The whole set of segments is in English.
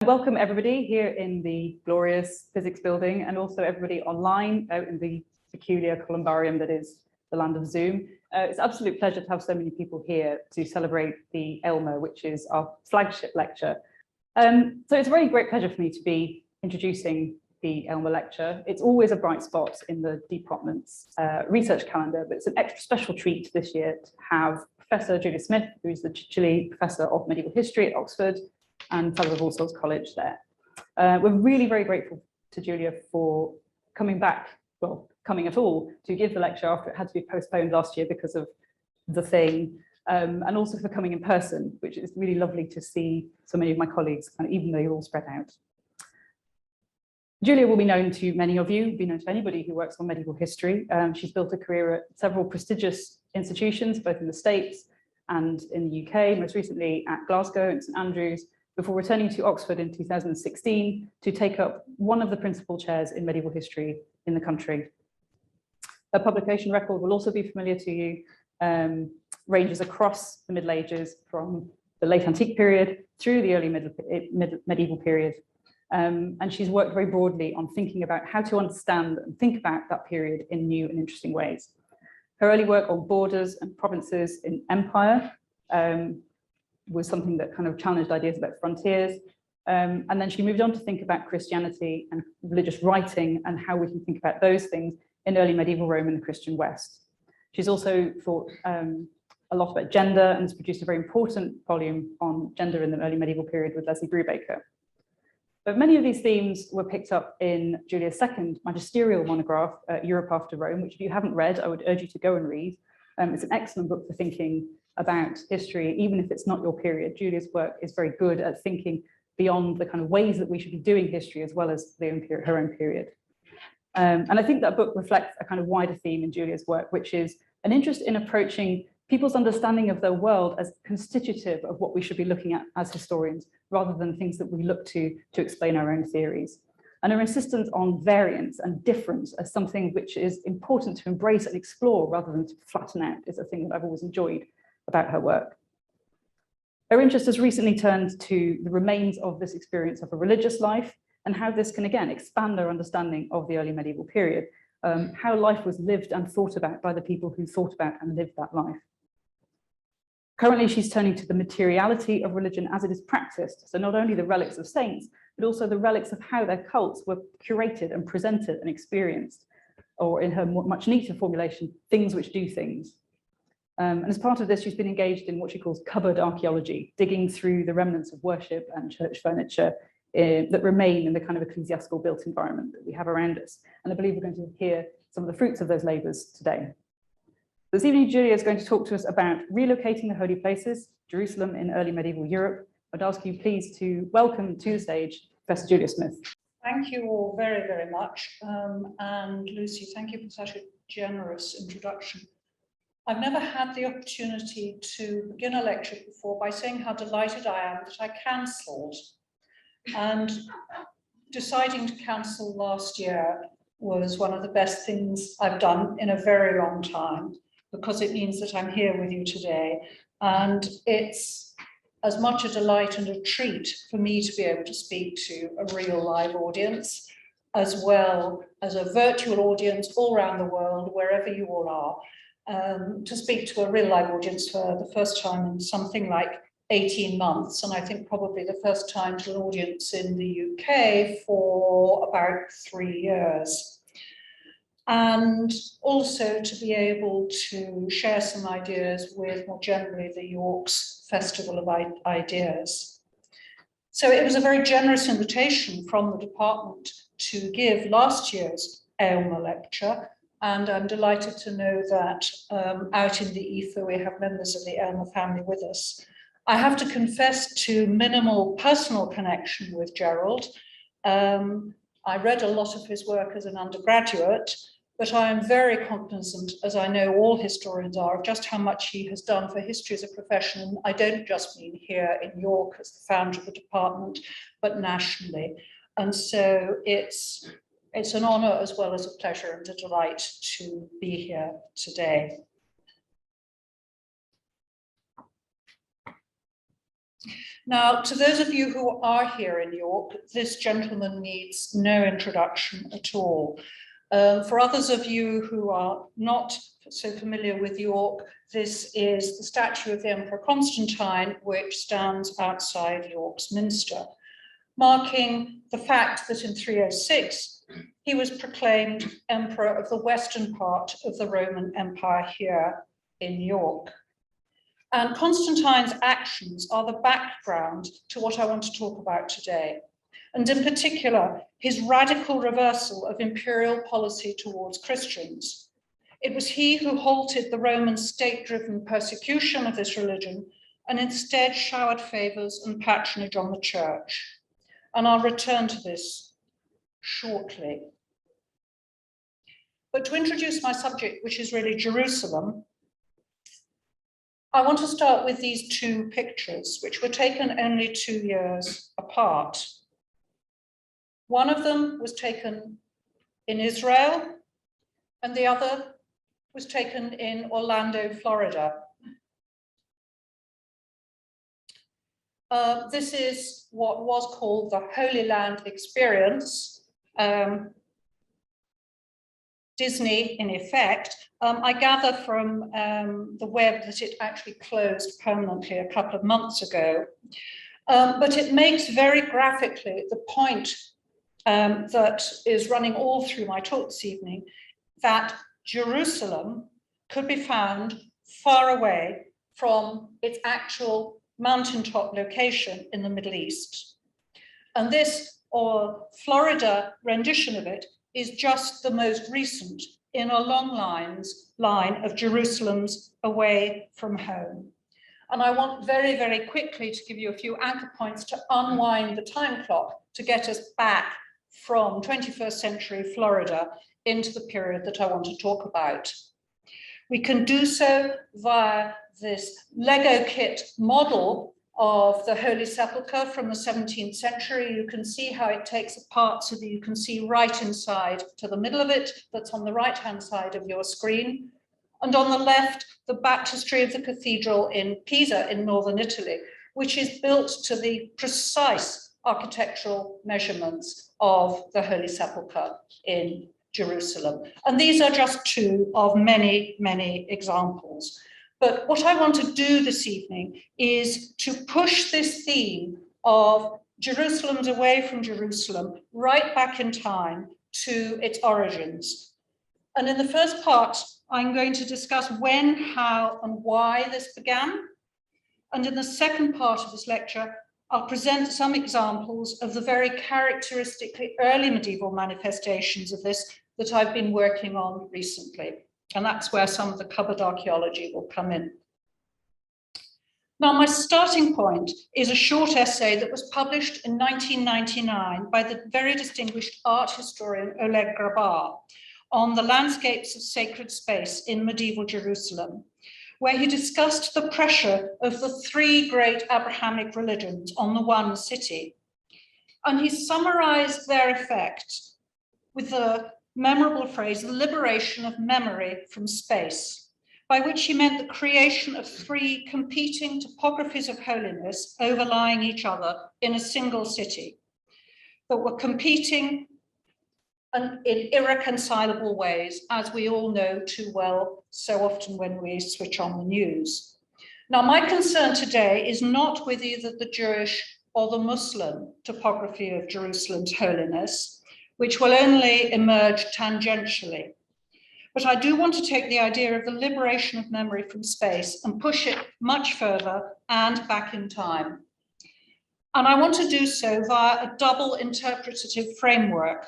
Welcome everybody here in the glorious physics building, and also everybody online out in the peculiar columbarium that is the land of Zoom. It's an absolute pleasure to have so many people here to celebrate the Aylmer, which is our flagship lecture. So it's a really great pleasure for me to be introducing the Aylmer lecture. It's always a bright spot in the department's research calendar, but it's an extra special treat this year to have Professor Julia Smith, who is the Chichele Professor of Medieval History at Oxford and Fellow of All Souls College there. We're really very grateful to Julia for coming back, well, coming at all to give the lecture after it had to be postponed last year because of the thing, and also for coming in person, which is really lovely to see so many of my colleagues, even though you're all spread out. Julia will be known to many of you, be known to anybody who works on medieval history. She's built a career at several prestigious institutions, both in the States and in the UK, most recently at Glasgow and St Andrews, before returning to Oxford in 2016 to take up one of the principal chairs in medieval history in the country. Her publication record will also be familiar to you, ranges across the Middle Ages from the late antique period through the early medieval period. And she's worked very broadly on thinking about how to understand and think about that period in new and interesting ways. Her early work on borders and provinces in empire was something that kind of challenged ideas about frontiers. And then she moved on to think about Christianity and religious writing and how we can think about those things in early medieval Rome and the Christian West. She's also thought a lot about gender and has produced a very important volume on gender in the early medieval period with Leslie Brubaker. But many of these themes were picked up in Julia's second magisterial monograph, Europe After Rome, which if you haven't read, I would urge you to go and read. It's an excellent book for thinking about history, even if it's not your period. Julia's work is very good at thinking beyond the kind of ways that we should be doing history as well as her own period. And I think that book reflects a kind of wider theme in Julia's work, which is an interest in approaching people's understanding of their world as constitutive of what we should be looking at as historians, rather than things that we look to explain our own theories. And her insistence on variance and difference as something which is important to embrace and explore rather than to flatten out is a thing that I've always enjoyed about her work. Her interest has recently turned to the remains of this experience of a religious life and how this can again expand our understanding of the early medieval period, how life was lived and thought about by the people who thought about and lived that life. Currently, she's turning to the materiality of religion as it is practiced, so not only the relics of saints, but also the relics of how their cults were curated and presented and experienced, or in her much neater formulation, things which do things. And as part of this, she's been engaged in what she calls cupboard archaeology, digging through the remnants of worship and church furniture that remain in the kind of ecclesiastical built environment that we have around us. And I believe we're going to hear some of the fruits of those labours today. This evening, Julia is going to talk to us about relocating the holy places, Jerusalem in early medieval Europe. I'd ask you please to welcome to the stage Professor Julia Smith. Thank you all very, very much. And Lucy, thank you for such a generous introduction. I've never had the opportunity to begin a lecture before by saying how delighted I am that I cancelled. And deciding to cancel last year was one of the best things I've done in a very long time, because it means that I'm here with you today. And it's as much a delight and a treat for me to be able to speak to a real live audience, as well as a virtual audience all around the world, wherever you all are. To speak to a real live audience for the first time in something like 18 months, and I think probably the first time to an audience in the UK for about 3 years. And also to be able to share some ideas with more generally the York's Festival of Ideas. So it was a very generous invitation from the department to give last year's Aylmer lecture. And I'm delighted to know that out in the ether, we have members of the Aylmer family with us. I have to confess to minimal personal connection with Gerald. I read a lot of his work as an undergraduate, but I am very cognizant, as I know all historians are, of just how much he has done for history as a profession. And I don't just mean here in York as the founder of the department, but nationally. And so it's an honor as well as a pleasure and a delight to be here today. Now, to those of you who are here in York, this gentleman needs no introduction at all. For others of you who are not so familiar with York, this is the statue of the Emperor Constantine, which stands outside York's Minster, marking the fact that in 306, he was proclaimed emperor of the western part of the Roman Empire here in York. And Constantine's actions are the background to what I want to talk about today, and in particular, his radical reversal of imperial policy towards Christians. It was he who halted the Roman state-driven persecution of this religion and instead showered favors and patronage on the church. And I'll return to this shortly. But to introduce my subject, which is really Jerusalem, I want to start with these two pictures, which were taken only 2 years apart. One of them was taken in Israel, and the other was taken in Orlando, Florida. This is what was called the Holy Land Experience. Disney, in effect. I gather from the web that it actually closed permanently a couple of months ago. But it makes very graphically the point that is running all through my talk this evening, that Jerusalem could be found far away from its actual mountaintop location in the Middle East. And this, or Florida rendition of it, is just the most recent in a long line of Jerusalem's away from home. And I want very, very quickly to give you a few anchor points to unwind the time clock to get us back from 21st century Florida into the period that I want to talk about. We can do so via this Lego kit model of the Holy Sepulchre from the 17th century. You can see how it takes apart so that you can see right inside to the middle of it, that's on the right-hand side of your screen. And on the left, the baptistry of the cathedral in Pisa in northern Italy, which is built to the precise architectural measurements of the Holy Sepulchre in Jerusalem. And these are just two of many, many examples. But what I want to do this evening is to push this theme of Jerusalem's away from Jerusalem right back in time to its origins. And in the first part, I'm going to discuss when, how, and why this began. And in the second part of this lecture, I'll present some examples of the very characteristically early medieval manifestations of this that I've been working on recently. And that's where some of the cupboard archaeology will come in. Now, my starting point is a short essay that was published in 1999 by the very distinguished art historian Oleg Grabar on the landscapes of sacred space in medieval Jerusalem, where he discussed the pressure of the three great Abrahamic religions on the one city. And he summarized their effect with the memorable phrase, the liberation of memory from space, by which he meant the creation of three competing topographies of holiness overlying each other in a single city, that were competing in irreconcilable ways, as we all know too well so often when we switch on the news. Now, my concern today is not with either the Jewish or the Muslim topography of Jerusalem's holiness, which will only emerge tangentially. But I do want to take the idea of the liberation of memory from space and push it much further and back in time. And I want to do so via a double interpretative framework.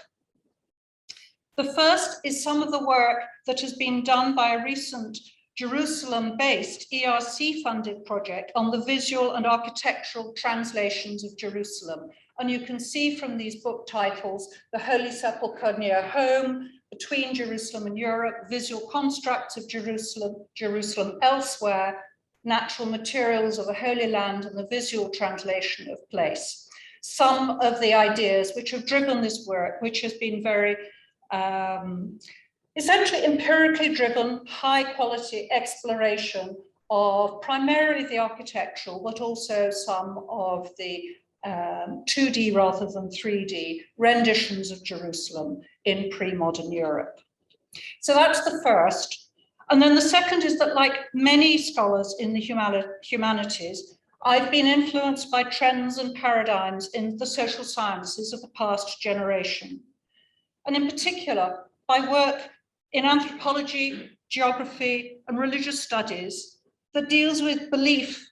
The first is some of the work that has been done by a recent Jerusalem-based ERC-funded project on the visual and architectural translations of Jerusalem. And you can see from these book titles, The Holy Sepulchre Near Home, Between Jerusalem and Europe, Visual Constructs of Jerusalem, Jerusalem Elsewhere, Natural Materials of the Holy Land, and the Visual Translation of Place. Some of the ideas which have driven this work, which has been very essentially empirically driven, high quality exploration of primarily the architectural, but also some of the 2D rather than 3D renditions of Jerusalem in pre-modern Europe. So that's the first. And then the second is that, like many scholars in the humanities, I've been influenced by trends and paradigms in the social sciences of the past generation. And in particular, by work in anthropology, geography, and religious studies that deals with belief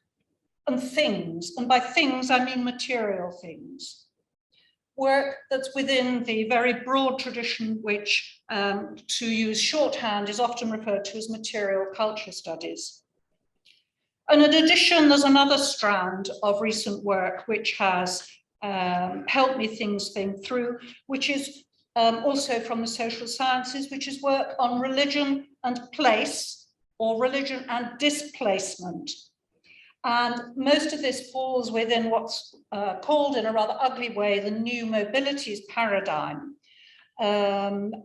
and things. And by things, I mean material things. Work that's within the very broad tradition which, to use shorthand, is often referred to as material culture studies. And in addition, there's another strand of recent work which has helped me think through, which is also from the social sciences, which is work on religion and place, or religion and displacement. And most of this falls within what's called, in a rather ugly way, the new mobilities paradigm. And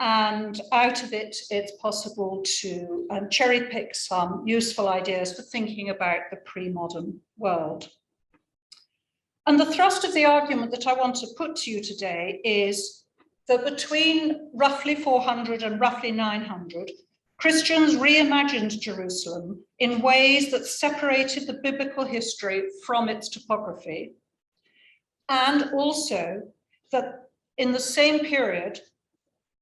out of it, it's possible to cherry pick some useful ideas for thinking about the pre-modern world. And the thrust of the argument that I want to put to you today is that between roughly 400 and roughly 900, Christians reimagined Jerusalem in ways that separated the biblical history from its topography, and also that in the same period,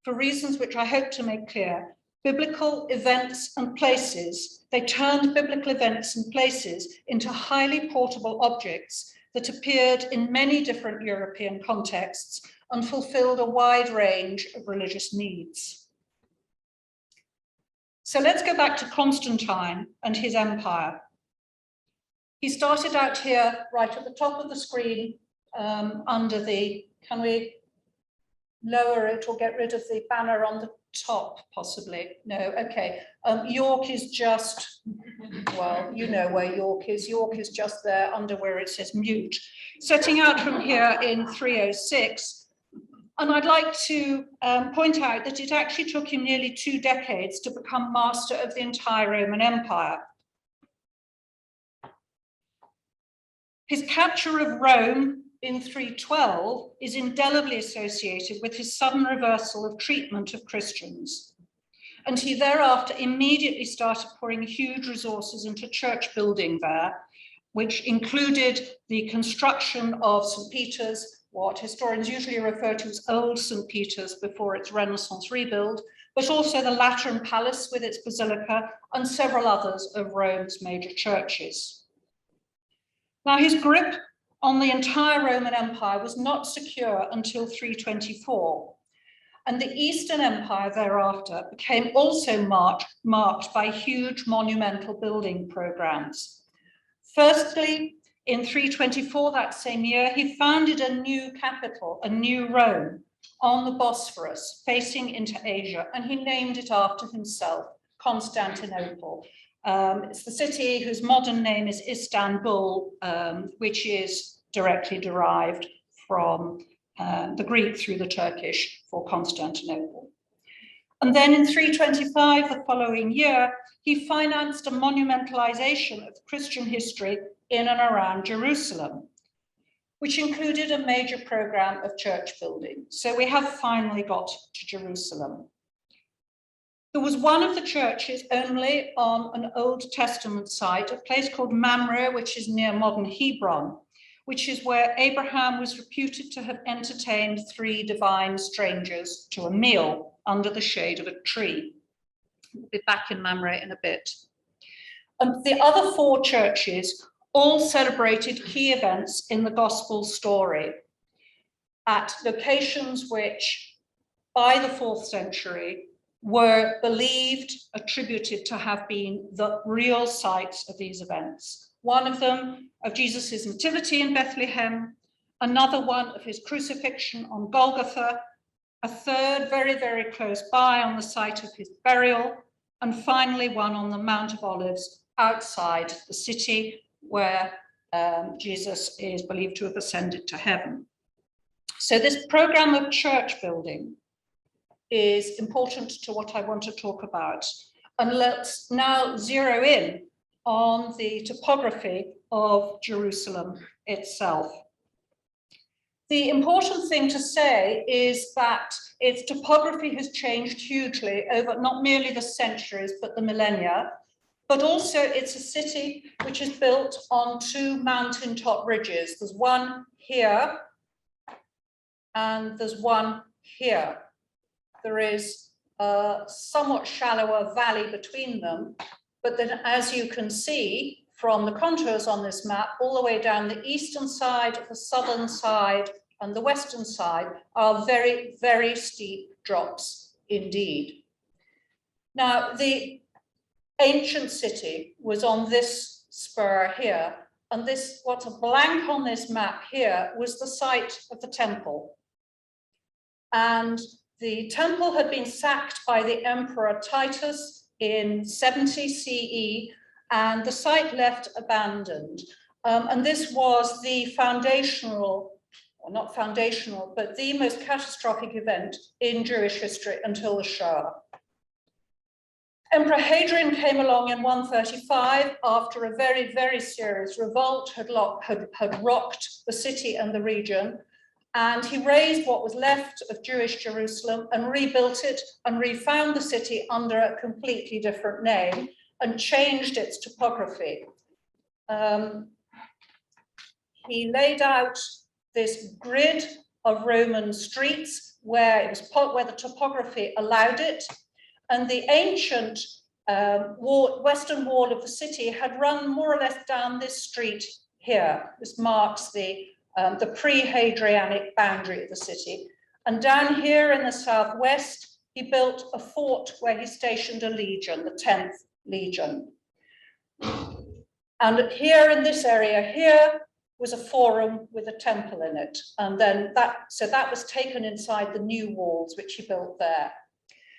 for reasons which I hope to make clear, biblical events and places, they turned biblical events and places into highly portable objects that appeared in many different European contexts and fulfilled a wide range of religious needs. So let's go back to Constantine and his empire. He started out here, right at the top of the screen, under the, can we lower it or get rid of the banner on the top, possibly? No, okay. York is just, well, you know where York is. York is just there under where it says mute. Setting out from here in 306, and I'd like to point out that it actually took him nearly 2 decades to become master of the entire Roman Empire. His capture of Rome in 312 is indelibly associated with his sudden reversal of treatment of Christians. And he thereafter immediately started pouring huge resources into church building there, which included the construction of St. Peter's, what historians usually refer to as Old St. Peter's before its Renaissance rebuild, but also the Lateran Palace with its basilica and several others of Rome's major churches. Now, his grip on the entire Roman Empire was not secure until 324, and the Eastern Empire thereafter became also marked by huge monumental building programs. Firstly, in 324, that same year, he founded a new capital, a new Rome, on the Bosphorus, facing into Asia, and he named it after himself, Constantinople. It's the city whose modern name is Istanbul, which is directly derived from the Greek through the Turkish for Constantinople. And then in 325, the following year, he financed a monumentalization of Christian history in and around Jerusalem, which included a major program of church building. So we have finally got to Jerusalem. There was one of the churches only on an Old Testament site, a place called Mamre, which is near modern Hebron, which is where Abraham was reputed to have entertained 3 divine strangers to a meal under the shade of a tree. We'll be back in Mamre in a bit. And the other 4 churches all celebrated key events in the gospel story at locations which, by the 4th century, were believed, attributed to have been the real sites of these events. One of them of Jesus' nativity in Bethlehem, another one of his crucifixion on Golgotha, a third very, very close by on the site of his burial, and finally one on the Mount of Olives outside the city where Jesus is believed to have ascended to heaven. So this program of church building is important to what I want to talk about. And let's now zero in on the topography of Jerusalem itself. The important thing to say is that its topography has changed hugely over not merely the centuries, but the millennia, but also it's a city which is built on two mountaintop ridges. There's one here and there's one here. There is a somewhat shallower valley between them, but then as you can see from the contours on this map, all the way down the eastern side, the southern side, and the western side are very, very steep drops indeed. Now, the ancient city was on this spur here, and this, what's a blank on this map here, was the site of the temple. And the temple had been sacked by the Emperor Titus in 70 CE, and the site left abandoned. And this was the foundational, or not foundational, but the most catastrophic event in Jewish history until the Shoah. Emperor Hadrian came along in 135 after a very, very serious revolt had rocked the city and the region. And he razed what was left of Jewish Jerusalem and rebuilt it and refound the city under a completely different name and changed its topography. He laid out this grid of Roman streets where the topography allowed it, and the ancient western wall of the city had run more or less down this street here. This marks the pre-Hadrianic boundary of the city. And down here in the southwest, he built a fort where he stationed a legion, the 10th Legion. And here in this area here was a forum with a temple in it. And then that was taken inside the new walls, which he built there.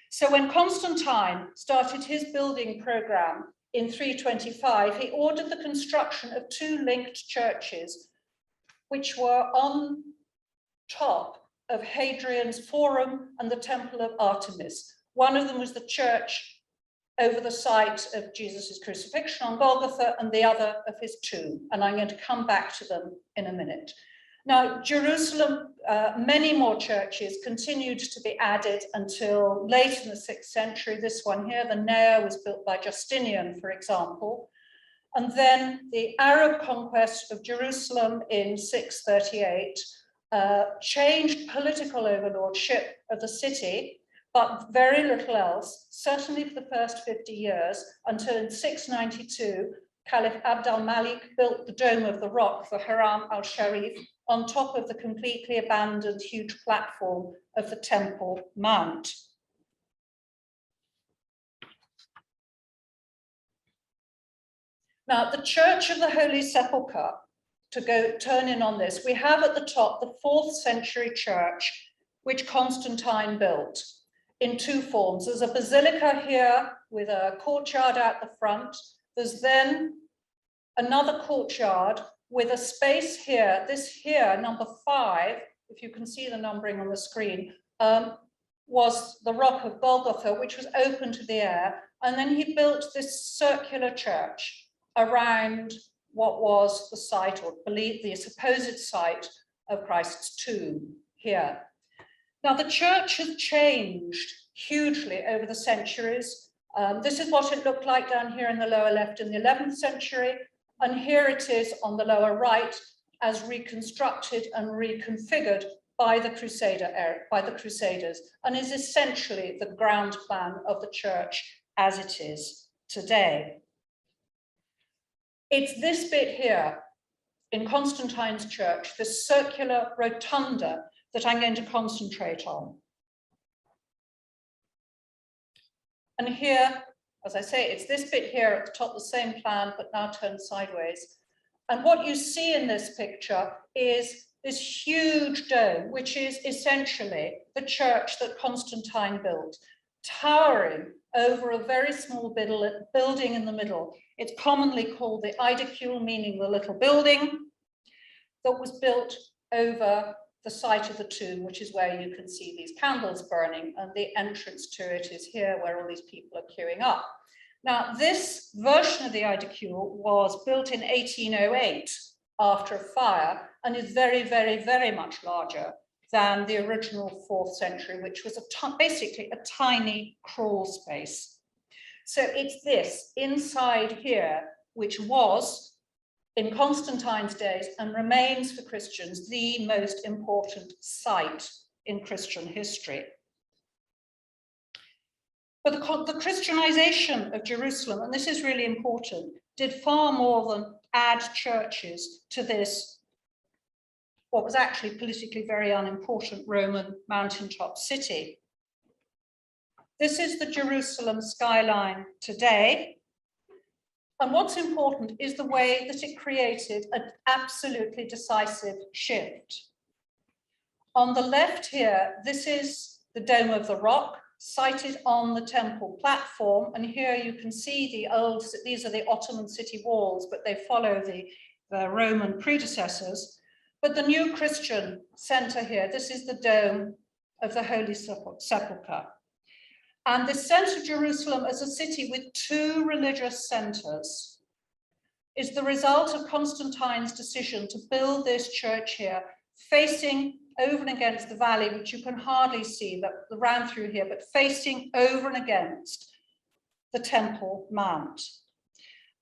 So when Constantine started his building program in 325, he ordered the construction of two linked churches, which were on top of Hadrian's Forum and the Temple of Artemis. One of them was the church over the site of Jesus's crucifixion on Golgotha, and the other of his tomb. And I'm going to come back to them in a minute. Now, Jerusalem, many more churches continued to be added until late in the 6th century. This one here, the Nea, was built by Justinian, for example. And then the Arab conquest of Jerusalem in 638 changed political overlordship of the city, but very little else, certainly for the first 50 years, until in 692, Caliph Abd al-Malik built the Dome of the Rock, the Haram al-Sharif, on top of the completely abandoned huge platform of the Temple Mount. Now, the Church of the Holy Sepulchre, to turn in on this, we have at the top the 4th century church, which Constantine built in two forms. There's a basilica here with a courtyard out the front. There's then another courtyard with a space here. This here, number 5, if you can see the numbering on the screen, was the Rock of Golgotha, which was open to the air. And then he built this circular church around what was the site, or the supposed site, of Christ's tomb here. Now, the church has changed hugely over the centuries. This is what it looked like down here in the lower left in the 11th century, and here it is on the lower right as reconstructed and reconfigured by the Crusaders, and is essentially the ground plan of the church as it is today. It's this bit here in Constantine's church, this circular rotunda, that I'm going to concentrate on. And here, as I say, it's this bit here at the top, the same plan, but now turned sideways. And what you see in this picture is this huge dome, which is essentially the church that Constantine built, towering over a very small building in the middle. It's commonly called the Aedicule, meaning the little building, that was built over the site of the tomb, which is where you can see these candles burning, and the entrance to it is here, where all these people are queuing up. Now, this version of the aedicule was built in 1808 after a fire and is very, very, very much larger than the original 4th century, which was basically a tiny crawl space. So it's this inside here, which was in Constantine's days and remains for Christians the most important site in Christian history. But the Christianization of Jerusalem, and this is really important, did far more than add churches to this, what was actually politically very unimportant Roman mountaintop city. This is the Jerusalem skyline today. And what's important is the way that it created an absolutely decisive shift. On the left here, this is the Dome of the Rock, sited on the temple platform. And here you can see these are the Ottoman city walls, but they follow the Roman predecessors. But the new Christian center here, this is the Dome of the Holy Sepulchre. And the sense of Jerusalem as a city with two religious centers is the result of Constantine's decision to build this church here, facing over and against the valley, which you can hardly see that ran through here, but facing over and against the Temple Mount.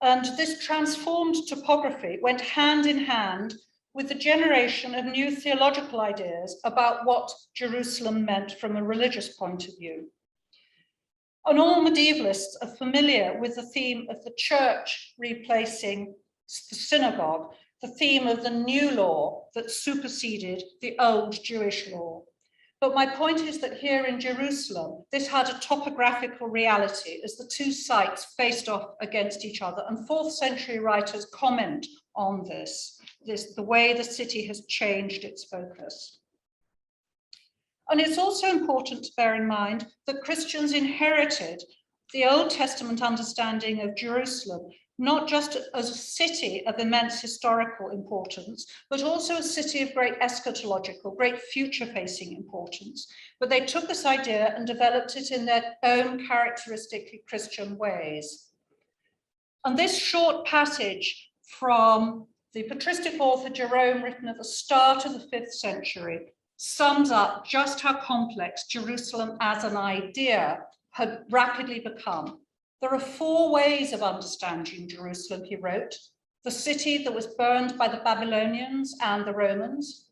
And this transformed topography went hand in hand with the generation of new theological ideas about what Jerusalem meant from a religious point of view. And all medievalists are familiar with the theme of the church replacing the synagogue, the theme of the new law that superseded the old Jewish law. But my point is that here in Jerusalem, this had a topographical reality as the two sites faced off against each other. And 4th century writers comment on this, the way the city has changed its focus. And it's also important to bear in mind that Christians inherited the Old Testament understanding of Jerusalem, not just as a city of immense historical importance, but also a city of great eschatological, great future-facing importance. But they took this idea and developed it in their own characteristically Christian ways. And this short passage from the patristic author Jerome, written at the start of the 5th century, sums up just how complex Jerusalem as an idea had rapidly become. There are 4 ways of understanding Jerusalem, he wrote: the city that was burned by the Babylonians and the Romans,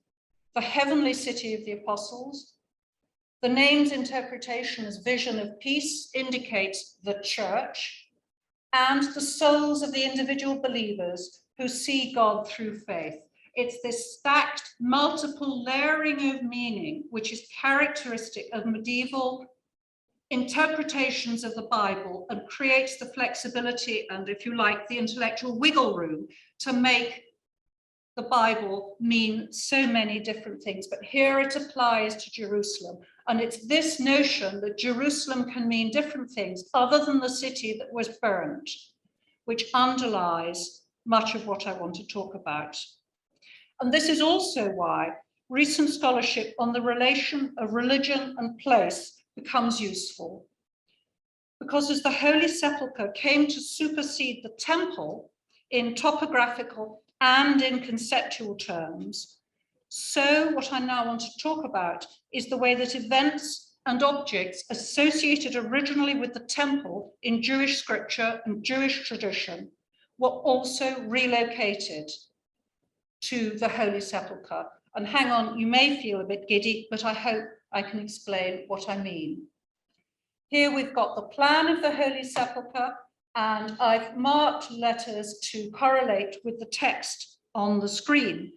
the heavenly city of the apostles. The name's interpretation as vision of peace indicates the church, and the souls of the individual believers who see God through faith. It's this stacked, multiple layering of meaning, which is characteristic of medieval interpretations of the Bible and creates the flexibility and, if you like, the intellectual wiggle room to make the Bible mean so many different things. But here it applies to Jerusalem. And it's this notion that Jerusalem can mean different things other than the city that was burnt, which underlies much of what I want to talk about. And this is also why recent scholarship on the relation of religion and place becomes useful. Because as the Holy Sepulchre came to supersede the temple in topographical and in conceptual terms, so what I now want to talk about is the way that events and objects associated originally with the temple in Jewish scripture and Jewish tradition were also relocated to the Holy Sepulchre. And hang on, you may feel a bit giddy, but I hope I can explain what I mean. Here we've got the plan of the Holy Sepulchre, and I've marked letters to correlate with the text on the screen.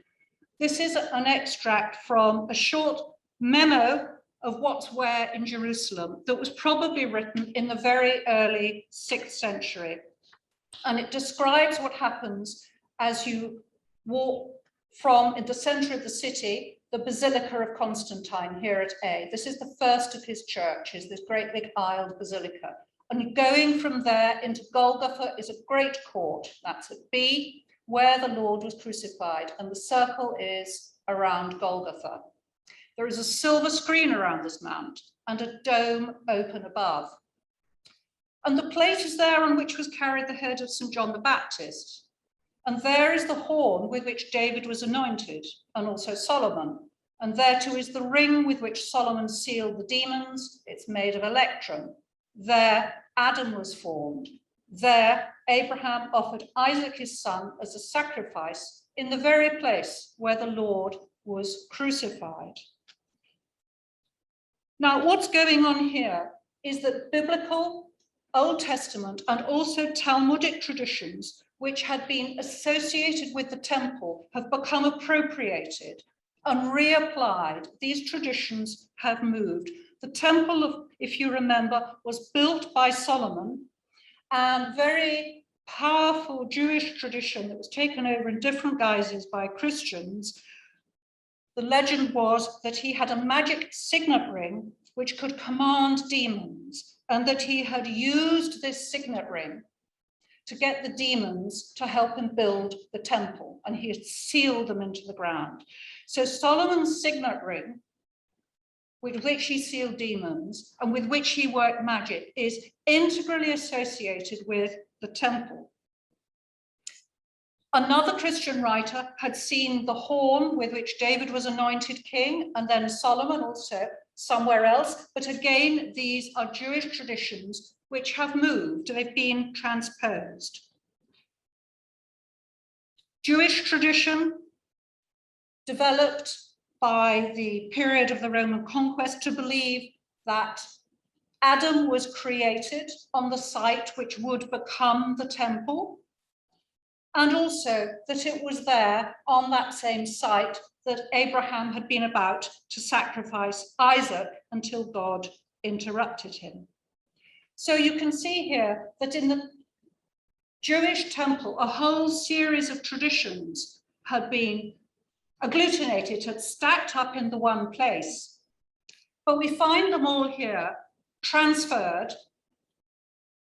This is an extract from a short memo of what's where in Jerusalem that was probably written in the very early 6th century. And it describes what happens as you walk from, in the center of the city, the Basilica of Constantine here at A. This is the first of his churches, this great big aisled basilica. And going from there into Golgotha is a great court, that's at B, where the Lord was crucified, and the circle is around Golgotha. There is a silver screen around this mount and a dome open above. And the plate is there on which was carried the head of St. John the Baptist. And there is the horn with which David was anointed, and also Solomon. And there too is the ring with which Solomon sealed the demons. It's made of electrum. There Adam was formed. There Abraham offered Isaac his son as a sacrifice in the very place where the Lord was crucified. Now, what's going on here is that biblical, Old Testament, and also Talmudic traditions, which had been associated with the temple, have become appropriated and reapplied. These traditions have moved. The temple, if you remember, was built by Solomon, and very powerful Jewish tradition that was taken over in different guises by Christians. The legend was that he had a magic signet ring which could command demons, and that he had used this signet ring to get the demons to help him build the temple, and he had sealed them into the ground. So Solomon's signet ring, with which he sealed demons and with which he worked magic, is integrally associated with the temple. Another Christian writer had seen the horn with which David was anointed king, and then Solomon also somewhere else. But again, these are Jewish traditions which have moved, they've been transposed. Jewish tradition developed by the period of the Roman conquest to believe that Adam was created on the site which would become the temple, and also that it was there on that same site that Abraham had been about to sacrifice Isaac until God interrupted him. So you can see here that in the Jewish temple, a whole series of traditions had been agglutinated, had stacked up in the one place. But we find them all here transferred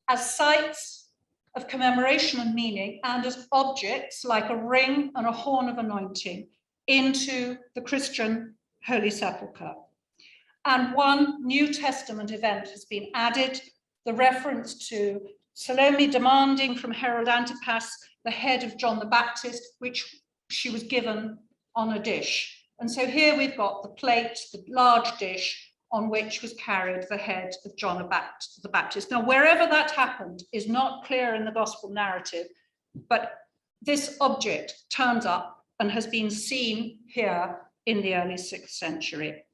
as sites of commemoration and meaning, and as objects like a ring and a horn of anointing into the Christian Holy Sepulchre. And one New Testament event has been added, the reference to Salome demanding from Herod Antipas the head of John the Baptist, which she was given on a dish. And so here we've got the plate, the large dish on which was carried the head of John the Baptist. Now, wherever that happened is not clear in the gospel narrative, but this object turns up and has been seen here in the early 6th century.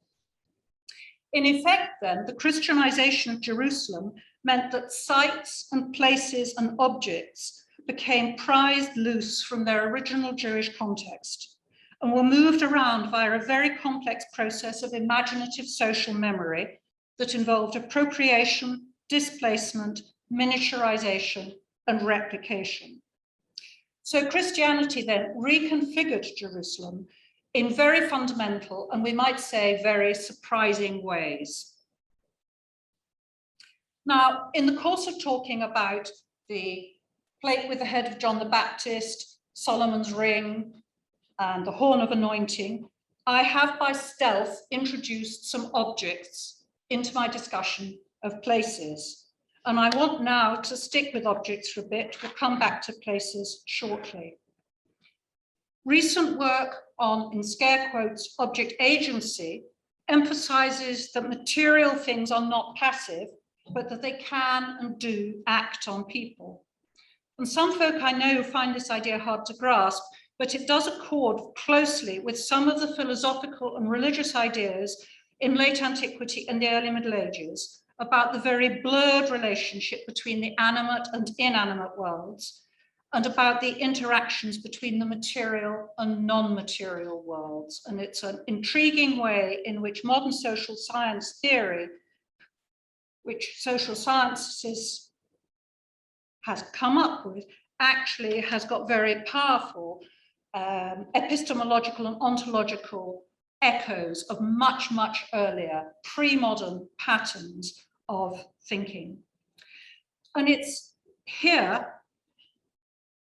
In effect, then, the Christianization of Jerusalem meant that sites and places and objects became prized loose from their original Jewish context and were moved around via a very complex process of imaginative social memory that involved appropriation, displacement, miniaturization, and replication. So Christianity then reconfigured Jerusalem in very fundamental, and we might say very surprising ways. Now, in the course of talking about the plate with the head of John the Baptist, Solomon's ring, and the horn of anointing, I have by stealth introduced some objects into my discussion of places. And I want now to stick with objects for a bit. We'll come back to places shortly. Recent work on, in scare quotes, object agency emphasizes that material things are not passive, but that they can and do act on people. And some folk I know find this idea hard to grasp, but it does accord closely with some of the philosophical and religious ideas in late antiquity and the early Middle Ages about the very blurred relationship between the animate and inanimate worlds, and about the interactions between the material and non-material worlds. And it's an intriguing way in which modern social science theory, which social sciences has come up with, actually has got very powerful epistemological and ontological echoes of much, much earlier pre-modern patterns of thinking. And it's here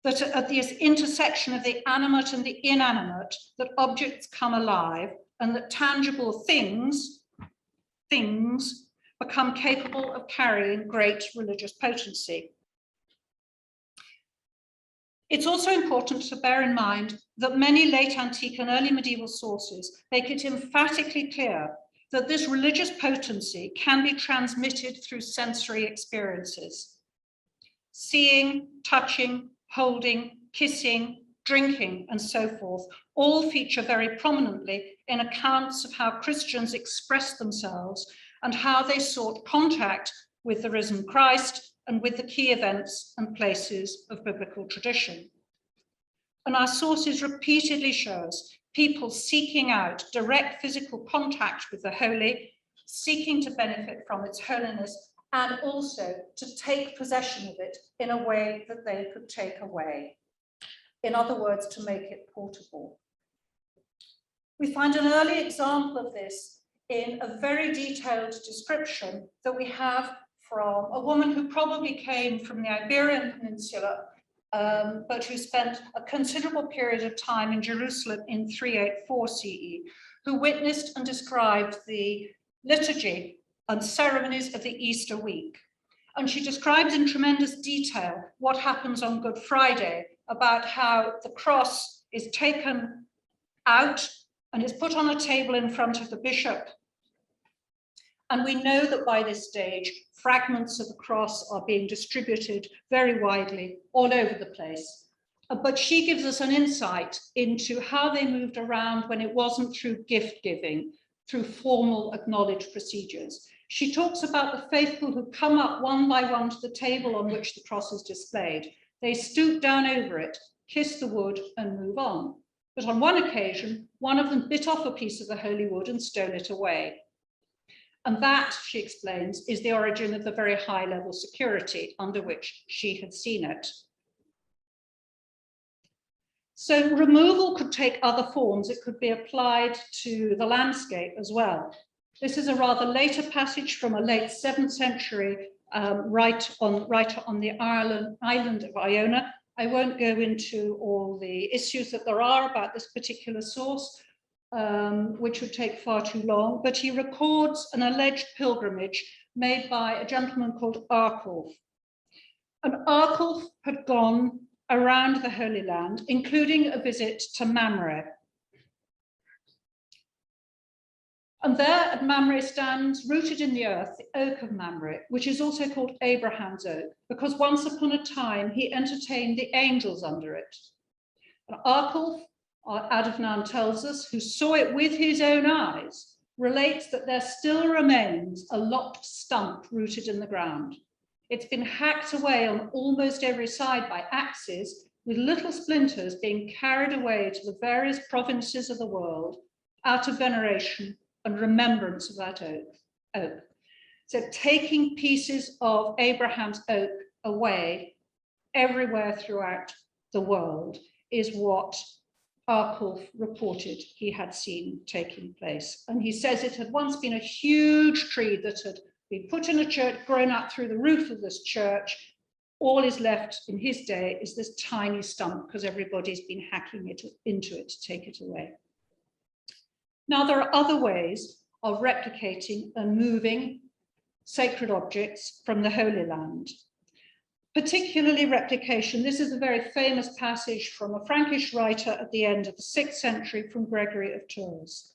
that at this intersection of the animate and the inanimate, that objects come alive, and that tangible things become capable of carrying great religious potency. It's also important to bear in mind that many late antique and early medieval sources make it emphatically clear that this religious potency can be transmitted through sensory experiences. Seeing, touching, holding, kissing, drinking, and so forth, all feature very prominently in accounts of how Christians expressed themselves and how they sought contact with the risen Christ and with the key events and places of biblical tradition. And our sources repeatedly show us people seeking out direct physical contact with the holy, seeking to benefit from its holiness, and also to take possession of it in a way that they could take away. In other words, to make it portable. We find an early example of this in a very detailed description that we have from a woman who probably came from the Iberian Peninsula, but who spent a considerable period of time in Jerusalem in 384 CE, who witnessed and described the liturgy and ceremonies of the Easter week. And she describes in tremendous detail what happens on Good Friday, about how the cross is taken out and is put on a table in front of the bishop. And we know that by this stage, fragments of the cross are being distributed very widely all over the place. But she gives us an insight into how they moved around when it wasn't through gift giving, through formal acknowledged procedures. She talks about the faithful who come up one by one to the table on which the cross is displayed. They stoop down over it, kiss the wood, and move on. But on one occasion, one of them bit off a piece of the holy wood and stole it away. And that, she explains, is the origin of the very high level security under which she had seen it. So removal could take other forms. It could be applied to the landscape as well. This is a rather later passage from a late 7th century right on the island of Iona. I won't go into all the issues that there are about this particular source, which would take far too long, but he records an alleged pilgrimage made by a gentleman called Arculf. And Arculf had gone around the Holy Land, including a visit to Mamre. And there at Mamre stands, rooted in the earth, the oak of Mamre, which is also called Abraham's oak, because once upon a time he entertained the angels under it. And Arculf, Adovnan tells us, who saw it with his own eyes, relates that there still remains a lopped stump rooted in the ground. It's been hacked away on almost every side by axes, with little splinters being carried away to the various provinces of the world out of veneration and remembrance of that oak. So taking pieces of Abraham's oak away everywhere throughout the world is what Arculf reported he had seen taking place. And he says it had once been a huge tree that had been put in a church, grown up through the roof of this church. All is left in his day is this tiny stump because everybody's been hacking it into it to take it away. Now, there are other ways of replicating and moving sacred objects from the Holy Land. Particularly replication. This is a very famous passage from a Frankish writer at the end of the 6th century from Gregory of Tours.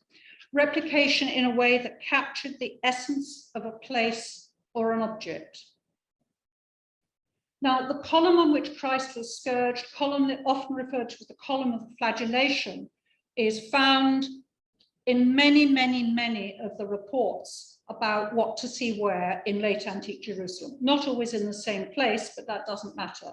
Replication in a way that captured the essence of a place or an object. Now, the column on which Christ was scourged, column often referred to as the column of flagellation, is found in many, many, many of the reports about what to see where in late antique Jerusalem. Not always in the same place, but that doesn't matter.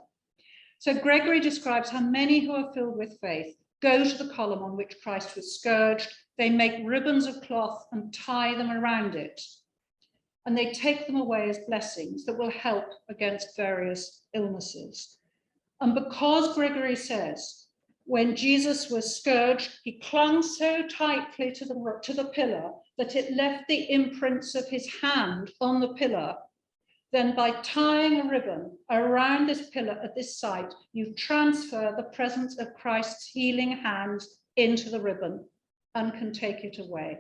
So Gregory describes how many who are filled with faith go to the column on which Christ was scourged. They make ribbons of cloth and tie them around it. And they take them away as blessings that will help against various illnesses. And because Gregory says, when Jesus was scourged, he clung so tightly to the pillar that it left the imprints of his hand on the pillar. Then by tying a ribbon around this pillar at this site, you transfer the presence of Christ's healing hands into the ribbon and can take it away.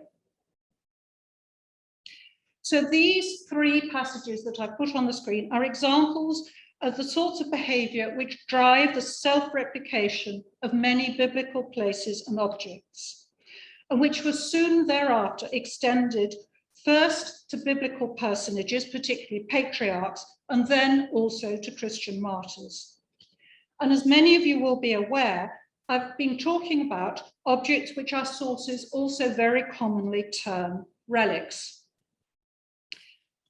So these three passages that I've put on the screen are examples of the sorts of behavior which drive the self-replication of many biblical places and objects, and which was soon thereafter extended first to biblical personages, particularly patriarchs, and then also to Christian martyrs. And as many of you will be aware, I've been talking about objects which our sources also very commonly term relics.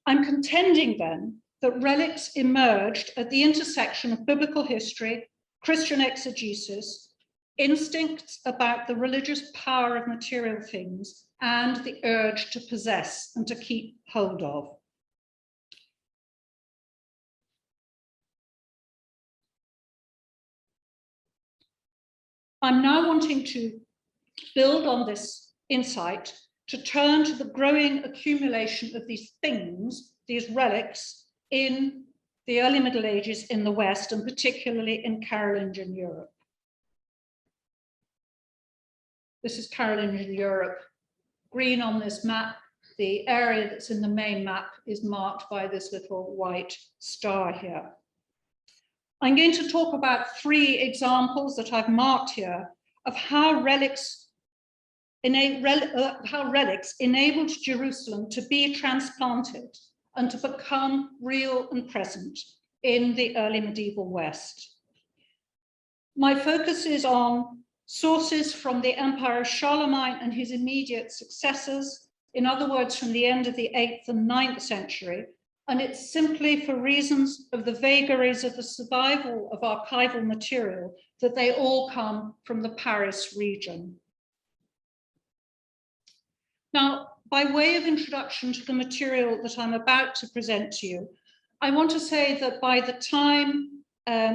I'm contending then that relics emerged at the intersection of biblical history, Christian exegesis, instincts about the religious power of material things, and the urge to possess and to keep hold of. I'm now wanting to build on this insight to turn to the growing accumulation of these things, these relics, in the early Middle Ages in the West, and particularly in Carolingian Europe. This is Carolingian Europe. Green on this map, the area that's in the main map is marked by this little white star here. I'm going to talk about three examples that I've marked here of how relics enabled Jerusalem to be transplanted and to become real and present in the early medieval West. My focus is on sources from the Empire of Charlemagne and his immediate successors, in other words, from the end of the 8th and 9th century, and it's simply for reasons of the vagaries of the survival of archival material that they all come from the Paris region. Now, by way of introduction to the material that I'm about to present to you, I want to say that by the time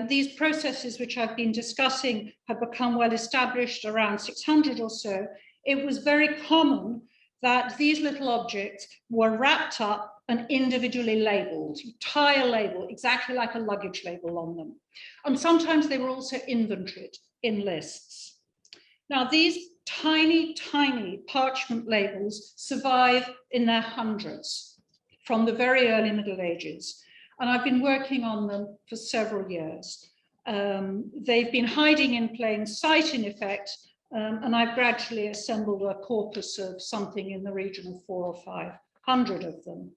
these processes which I've been discussing have become well established around 600 or so, it was very common that these little objects were wrapped up and individually labeled. You tie a label exactly like a luggage label on them. And sometimes they were also inventoried in lists. Now, these tiny, tiny parchment labels survive in their hundreds from the very early Middle Ages. And I've been working on them for several years. They've been hiding in plain sight, in effect, and I've gradually assembled a corpus of something in the region of 400 or 500 of them.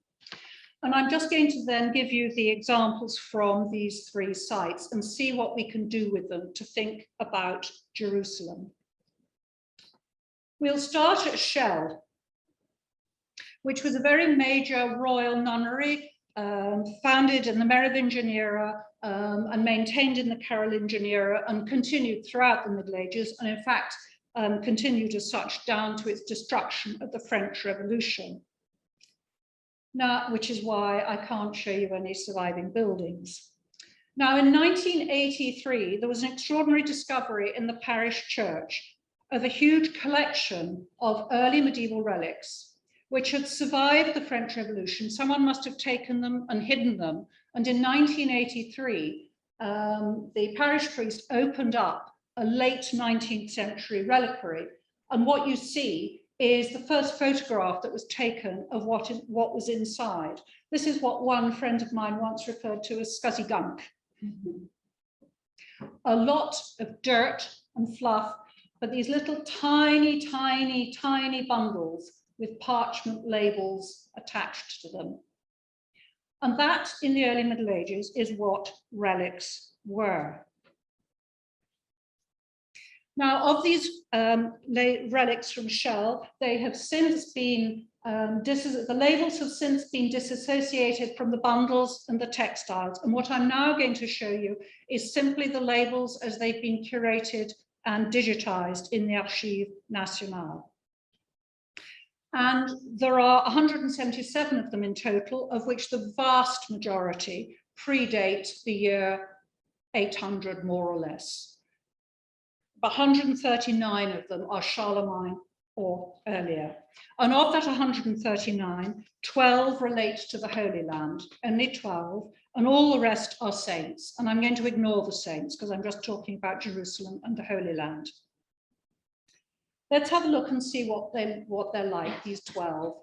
And I'm just going to then give you the examples from these three sites and see what we can do with them to think about Jerusalem. We'll start at Chichele, which was a very major royal nunnery founded in the Merovingian era and maintained in the Carolingian era and continued throughout the Middle Ages, and in fact continued as such down to its destruction at the French Revolution. Now, which is why I can't show you any surviving buildings. Now, in 1983, there was an extraordinary discovery in the parish church of a huge collection of early medieval relics, which had survived the French Revolution. Someone must have taken them and hidden them. And in 1983, the parish priest opened up a late 19th century reliquary. And what you see is the first photograph that was taken of what was inside. This is what one friend of mine once referred to as scuzzy gunk. A lot of dirt and fluff, but these little tiny, tiny, tiny bundles with parchment labels attached to them. And that, in the early Middle Ages, is what relics were. Now, of these relics from Chichele, they have since been, the labels have since been disassociated from the bundles and the textiles. And what I'm now going to show you is simply the labels as they've been curated and digitized in the Archives Nationales. And there are 177 of them in total, of which the vast majority predate the year 800, more or less. 139 of them are Charlemagne or earlier. And of that 139, 12 relate to the Holy Land, only 12, and all the rest are saints. And I'm going to ignore the saints because I'm just talking about Jerusalem and the Holy Land. Let's have a look and see what they're like, these 12.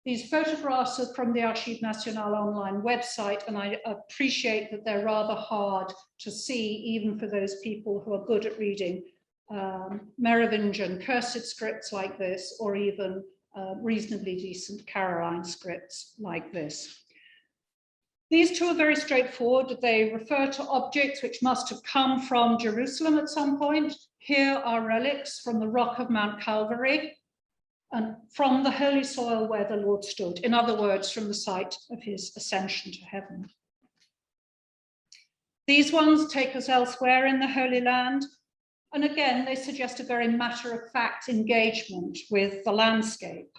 These photographs are from the Archives Nationales online website, and I appreciate that they're rather hard to see, even for those people who are good at reading Merovingian cursive scripts like this, or even reasonably decent Caroline scripts like this. These two are very straightforward. They refer to objects which must have come from Jerusalem at some point. Here are relics from the rock of Mount Calvary and from the holy soil where the Lord stood. In other words, from the site of his ascension to heaven. These ones take us elsewhere in the Holy Land. And again, they suggest a very matter-of-fact engagement with the landscape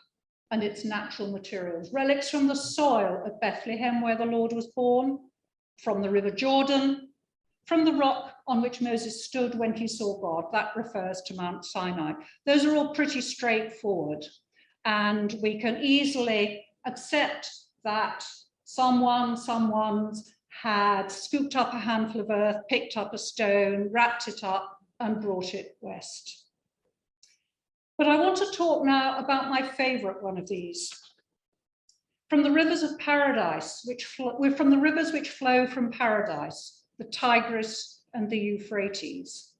and its natural materials. Relics from the soil of Bethlehem, where the Lord was born, from the River Jordan, from the rock on which Moses stood when he saw God. That refers to Mount Sinai. Those are all pretty straightforward, and we can easily accept that someone's had scooped up a handful of earth, picked up a stone, wrapped it up, and brought it west. But I want to talk now about my favorite one of these. From the rivers of paradise, from the rivers which flow from paradise, the Tigris and the Euphrates.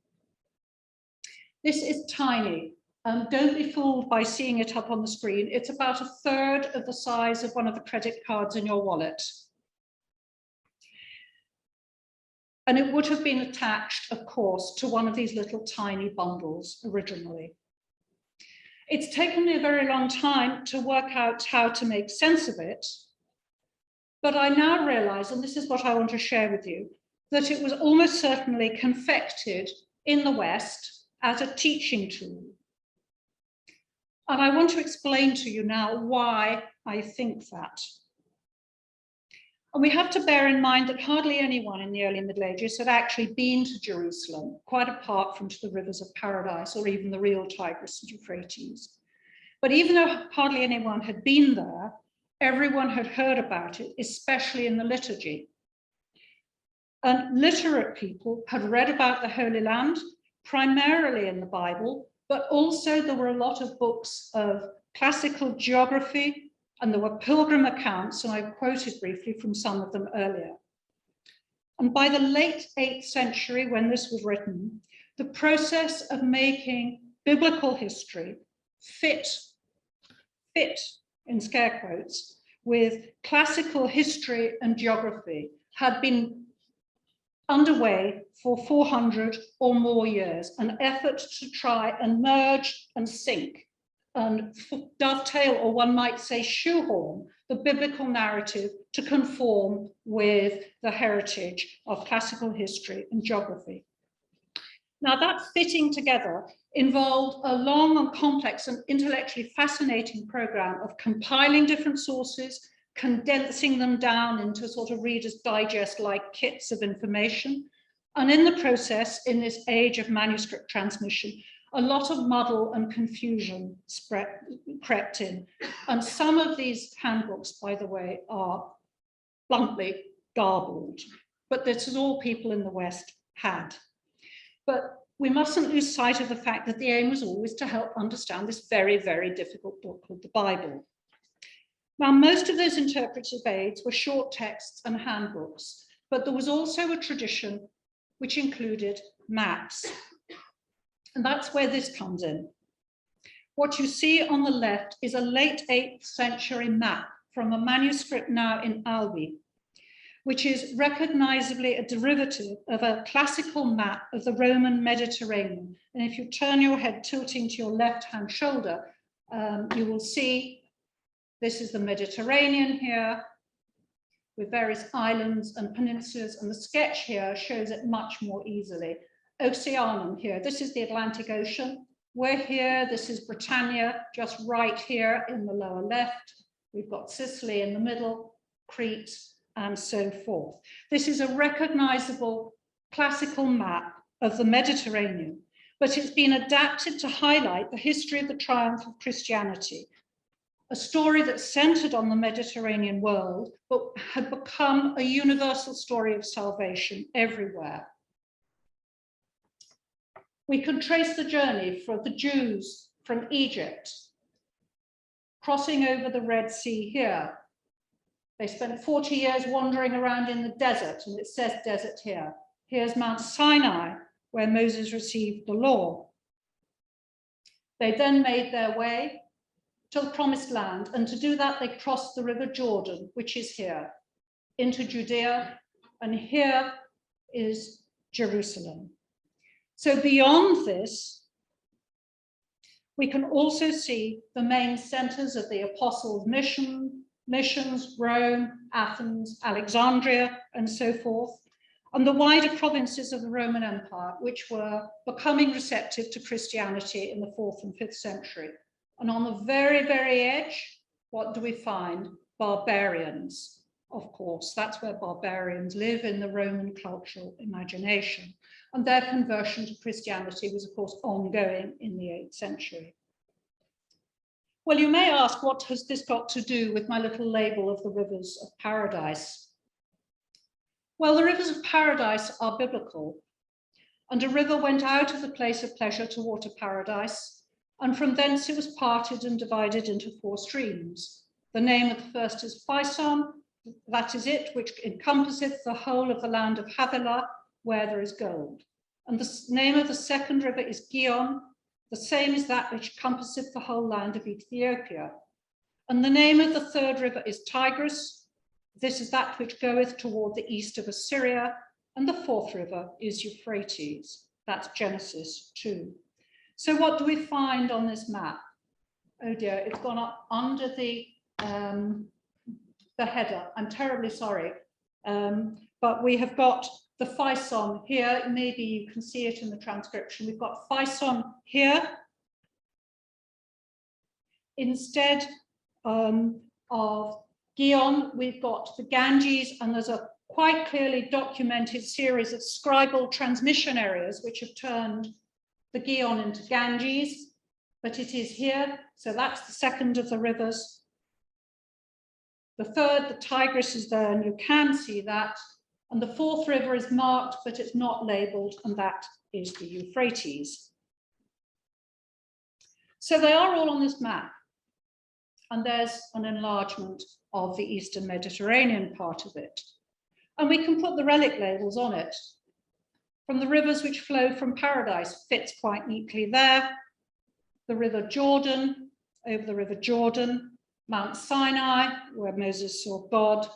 This is tiny. Don't be fooled by seeing it up on the screen. It's about 1/3 of the size of one of the credit cards in your wallet. And it would have been attached, of course, to one of these little tiny bundles originally. It's taken me a very long time to work out how to make sense of it, but I now realize, and this is what I want to share with you, that it was almost certainly confected in the West as a teaching tool. And I want to explain to you now why I think that. And we have to bear in mind that hardly anyone in the early Middle Ages had actually been to Jerusalem, quite apart from to the rivers of paradise or even the real Tigris and Euphrates. But even though hardly anyone had been there, everyone had heard about it, especially in the liturgy. And literate people had read about the Holy Land, primarily in the Bible, but also there were a lot of books of classical geography, and there were pilgrim accounts, and I've quoted briefly from some of them earlier. And by the late 8th century, when this was written, the process of making biblical history fit, in scare quotes, with classical history and geography had been underway for 400 or more years, an effort to try and merge and sync and dovetail, or one might say shoehorn, the biblical narrative to conform with the heritage of classical history and geography. Now, that fitting together involved a long and complex and intellectually fascinating program of compiling different sources, condensing them down into sort of Reader's Digest-like kits of information. And in the process, in this age of manuscript transmission, a lot of muddle and confusion crept in. And some of these handbooks, by the way, are bluntly garbled, but this is all people in the West had. But we mustn't lose sight of the fact that the aim was always to help understand this very, very difficult book called the Bible. Now, most of those interpretive aids were short texts and handbooks, but there was also a tradition which included maps. And that's where this comes in. What you see on the left is a late 8th century map from a manuscript now in Albi, which is recognizably a derivative of a classical map of the Roman Mediterranean. And if you turn your head tilting to your left-hand shoulder, you will see this is the Mediterranean here, with various islands and peninsulas, and the sketch here shows it much more easily. Oceanum here, this is the Atlantic Ocean. We're here, this is Britannia, just right here in the lower left. We've got Sicily in the middle, Crete, and so forth. This is a recognizable classical map of the Mediterranean, but it's been adapted to highlight the history of the triumph of Christianity, a story that centered on the Mediterranean world, but had become a universal story of salvation everywhere. We can trace the journey for the Jews from Egypt, crossing over the Red Sea here. They spent 40 years wandering around in the desert, and it says desert here. Here's Mount Sinai, where Moses received the law. They then made their way to the Promised Land, and to do that, they crossed the River Jordan, which is here, into Judea, and here is Jerusalem. So beyond this, we can also see the main centers of the apostles' missions, Rome, Athens, Alexandria, and so forth, and the wider provinces of the Roman Empire, which were becoming receptive to Christianity in the 4th and 5th century. And on the very, very edge, what do we find? Barbarians, of course. That's where barbarians live in the Roman cultural imagination. And their conversion to Christianity was, of course, ongoing in the 8th century. Well, you may ask, what has this got to do with my little label of the rivers of paradise? Well, the rivers of paradise are biblical. And a river went out of the place of pleasure to water paradise, and from thence it was parted and divided into 4 streams. The name of the first is Pison, that is it, which encompasseth the whole of the land of Havilah, where there is gold. And the name of the second river is Gihon, the same is that which compasseth the whole land of Ethiopia. And the name of the third river is Tigris, this is that which goeth toward the east of Assyria, and the 4th river is Euphrates, that's Genesis 2. So what do we find on this map? Oh dear, it's gone up under the header. I'm terribly sorry. But we have got the Pison here. Maybe you can see it in the transcription. We've got Pison here instead of Gihon. We've got the Ganges, and there's a quite clearly documented series of scribal transmission areas which have turned the Gihon into Ganges, but it is here. So that's the second of the rivers. The third, the Tigris, is there, and you can see that. And the 4th river is marked, but it's not labeled, and that is the Euphrates. So they are all on this map. And there's an enlargement of the Eastern Mediterranean part of it. And we can put the relic labels on it. From the rivers which flow from paradise fits quite neatly there. The River Jordan, over the River Jordan, Mount Sinai, where Moses saw God,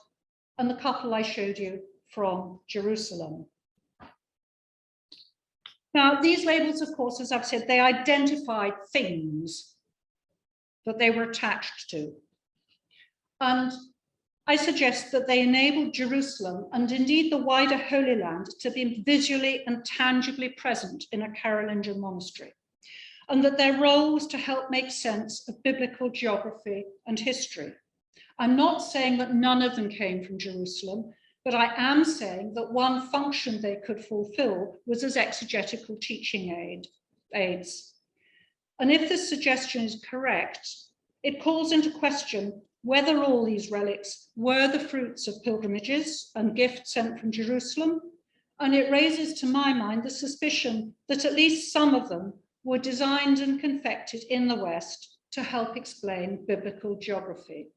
and the couple I showed you from Jerusalem. Now, these labels, of course, as I've said, they identified things that they were attached to. And I suggest that they enabled Jerusalem, and indeed the wider Holy Land, to be visually and tangibly present in a Carolingian monastery, and that their role was to help make sense of biblical geography and history. I'm not saying that none of them came from Jerusalem, but I am saying that one function they could fulfill was as exegetical teaching aids. And if this suggestion is correct, it calls into question whether all these relics were the fruits of pilgrimages and gifts sent from Jerusalem, and it raises to my mind the suspicion that at least some of them were designed and confected in the West to help explain biblical geography.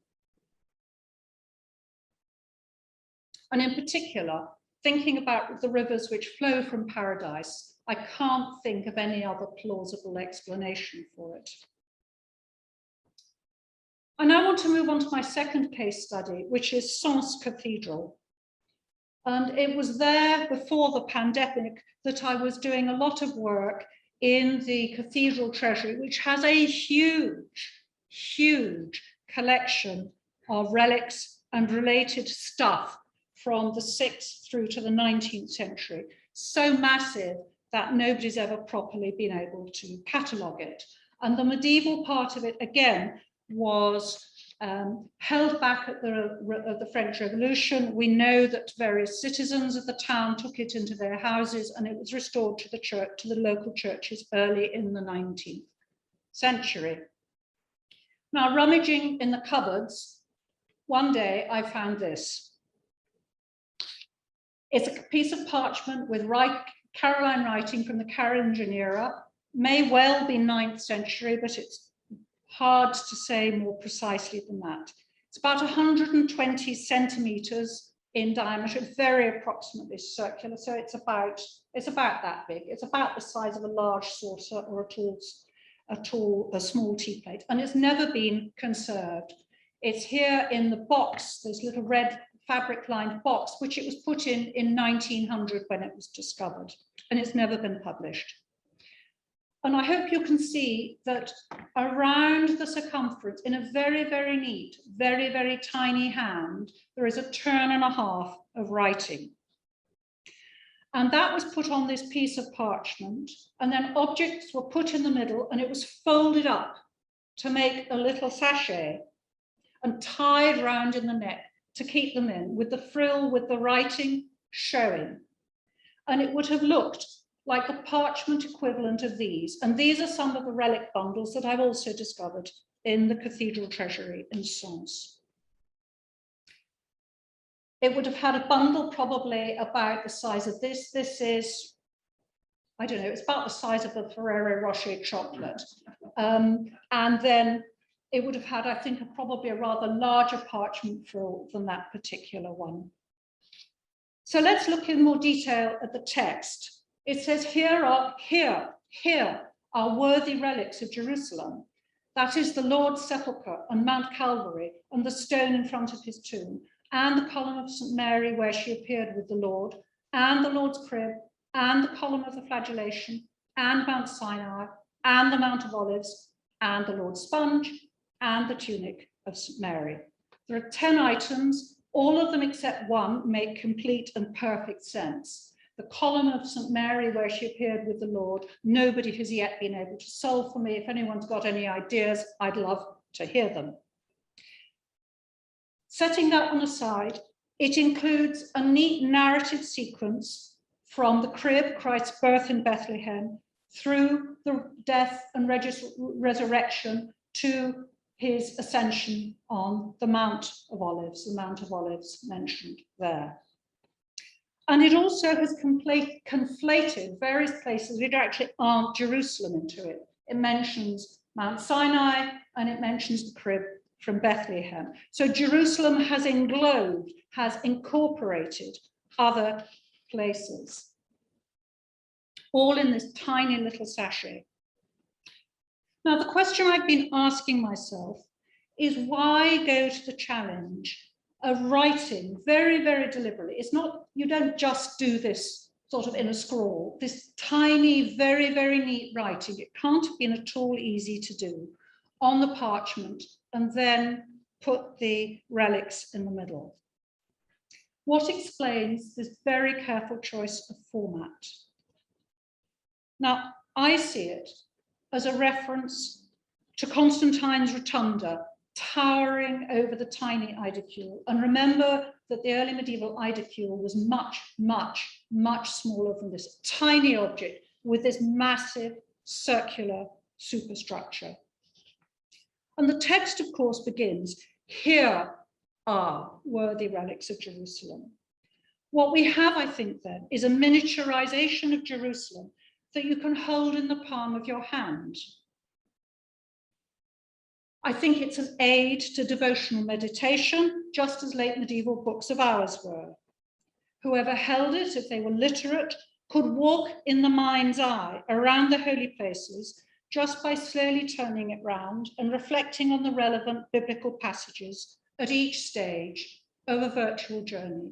And in particular, thinking about the rivers which flow from paradise, I can't think of any other plausible explanation for it. I now want to move on to my second case study, which is Sens Cathedral. And it was there before the pandemic that I was doing a lot of work in the cathedral treasury, which has a huge, huge collection of relics and related stuff from the 6th through to the 19th century. So massive that nobody's ever properly been able to catalogue it. And the medieval part of it, again, was held back at the French Revolution. We know that various citizens of the town took it into their houses, and it was restored to the church, to the local churches early in the 19th century. Now, rummaging in the cupboards, one day I found this. It's a piece of parchment with Caroline writing from the Carolingian era, may well be 9th century, but it's hard to say more precisely than that. It's about 120 centimeters in diameter, very approximately circular. So it's about that big. It's about the size of a large saucer or a small tea plate. And it's never been conserved. It's here in the box, this little red fabric lined box, which it was put in 1900 when it was discovered. And it's never been published. And I hope you can see that around the circumference, in a very, very neat, very, very tiny hand, there is a turn and a half of writing. And that was put on this piece of parchment, and then objects were put in the middle, and it was folded up to make a little sachet and tied round in the neck to keep them in, with the frill, with the writing showing. And it would have looked like the parchment equivalent of these. And these are some of the relic bundles that I've also discovered in the cathedral treasury in Sens. It would have had a bundle probably about the size of this. This is, I don't know, it's about the size of a Ferrero Rocher chocolate. And then it would have had, I think, probably a rather larger parchment frill than that particular one. So let's look in more detail at the text. It says, here are worthy relics of Jerusalem. That is the Lord's sepulchre and Mount Calvary and the stone in front of his tomb, and the column of St. Mary where she appeared with the Lord, and the Lord's crib, and the column of the flagellation, and Mount Sinai, and the Mount of Olives, and the Lord's sponge, and the tunic of St. Mary. There are 10 items, all of them except one make complete and perfect sense. The column of St. Mary where she appeared with the Lord, nobody has yet been able to solve for me. If anyone's got any ideas, I'd love to hear them. Setting that one aside, it includes a neat narrative sequence from the crib, Christ's birth in Bethlehem, through the death and resurrection to his ascension on the Mount of Olives mentioned there. And it also has conflated various places which actually aren't Jerusalem into it. It mentions Mount Sinai and it mentions the crib from Bethlehem. So Jerusalem has englobed, has incorporated other places, all in this tiny little sachet. Now, the question I've been asking myself is why go to the challenge of writing very, very deliberately? It's not, you don't just do this sort of in a scrawl, this tiny, very, very neat writing. It can't have been at all easy to do on the parchment and then put the relics in the middle. What explains this very careful choice of format? Now, I see it as a reference to Constantine's rotunda towering over the tiny aedicule. And remember that the early medieval aedicule was much, much, much smaller than this tiny object with this massive circular superstructure. And the text, of course, begins, here are worthy relics of Jerusalem. What we have, I think, then, is a miniaturization of Jerusalem that you can hold in the palm of your hand. I think it's an aid to devotional meditation, just as late medieval books of hours were. Whoever held it, if they were literate, could walk in the mind's eye around the holy places just by slowly turning it round and reflecting on the relevant biblical passages at each stage of a virtual journey.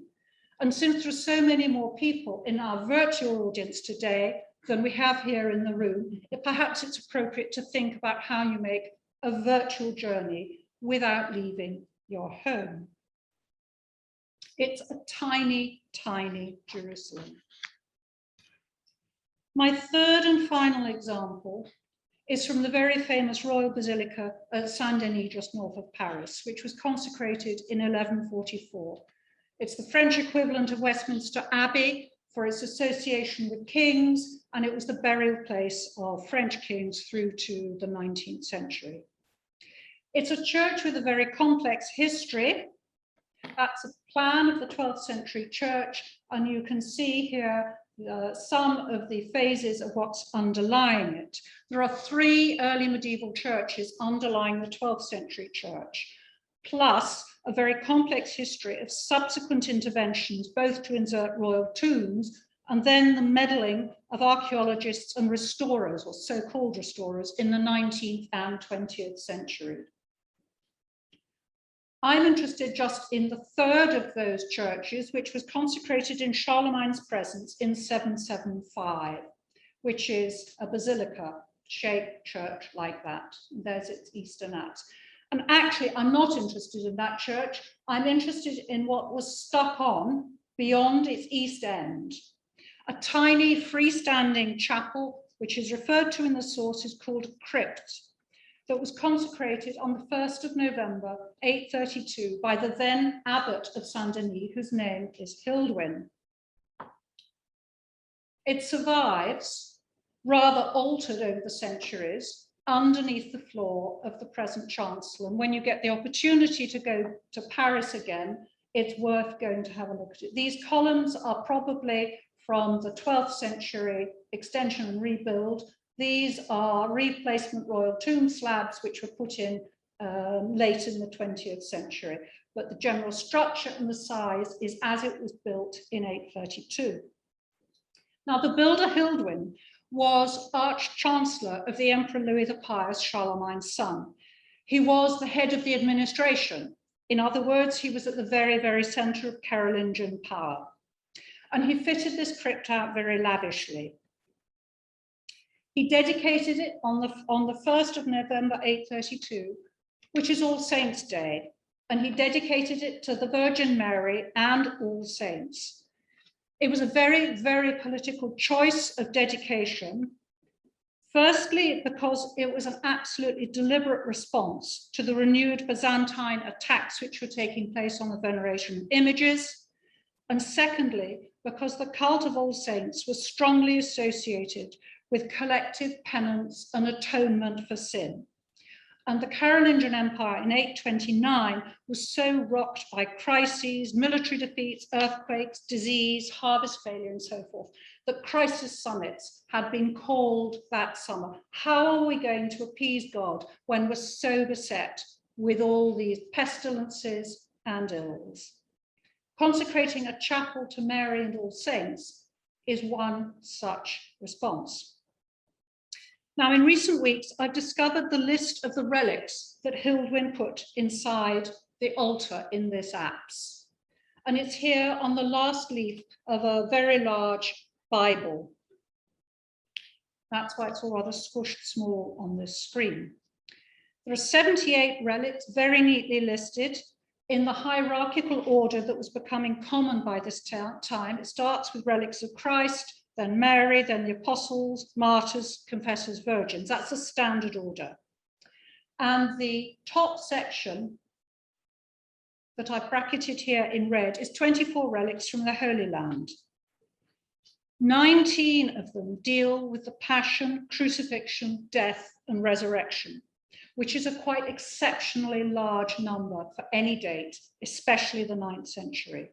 And since there are so many more people in our virtual audience today than we have here in the room, perhaps it's appropriate to think about how you make a virtual journey without leaving your home. It's a tiny, tiny Jerusalem. My third and final example is from the very famous Royal Basilica at Saint-Denis, just north of Paris, which was consecrated in 1144. It's the French equivalent of Westminster Abbey for its association with kings, and it was the burial place of French kings through to the 19th century. It's a church with a very complex history. That's a plan of the 12th century church, and you can see here some of the phases of what's underlying it. There are 3 early medieval churches underlying the 12th century church, plus a very complex history of subsequent interventions, both to insert royal tombs and then the meddling of archaeologists and restorers, or so-called restorers, in the 19th and 20th century. I'm interested just in the 3rd of those churches, which was consecrated in Charlemagne's presence in 775, which is a basilica-shaped church like that. There's its eastern apse. And actually, I'm not interested in that church. I'm interested in what was stuck on beyond its east end. A tiny freestanding chapel, which is referred to in the sources called a crypt, that was consecrated on the 1st of November, 832, by the then abbot of Saint-Denis, whose name is Hildwyn. It survives, rather altered over the centuries, underneath the floor of the present chancel. And when you get the opportunity to go to Paris again, it's worth going to have a look at it. These columns are probably from the 12th century extension and rebuild. These are replacement royal tomb slabs, which were put in late in the 20th century. But the general structure and the size is as it was built in 832. Now, the builder Hildwyn was Arch-Chancellor of the Emperor Louis the Pious, Charlemagne's son. He was the head of the administration. In other words, he was at the very, very center of Carolingian power. And he fitted this crypt out very lavishly. He dedicated it on the 1st of November, 832, which is All Saints' Day. And he dedicated it to the Virgin Mary and All Saints. It was a very, very political choice of dedication. Firstly, because it was an absolutely deliberate response to the renewed Byzantine attacks which were taking place on the veneration of images. And secondly, because the cult of All Saints was strongly associated with collective penance and atonement for sin. And the Carolingian Empire in 829 was so rocked by crises, military defeats, earthquakes, disease, harvest failure, and so forth, that crisis summits had been called that summer. How are we going to appease God when we're so beset with all these pestilences and ills? Consecrating a chapel to Mary and All Saints is one such response. Now, in recent weeks, I've discovered the list of the relics that Hildwyn put inside the altar in this apse. And it's here on the last leaf of a very large Bible. That's why it's all rather squished small on this screen. There are 78 relics, very neatly listed in the hierarchical order that was becoming common by this time. It starts with relics of Christ, then Mary, then the apostles, martyrs, confessors, virgins. That's a standard order. And the top section that I've bracketed here in red is 24 relics from the Holy Land. 19 of them deal with the passion, crucifixion, death, and resurrection, which is a quite exceptionally large number for any date, especially the 9th century.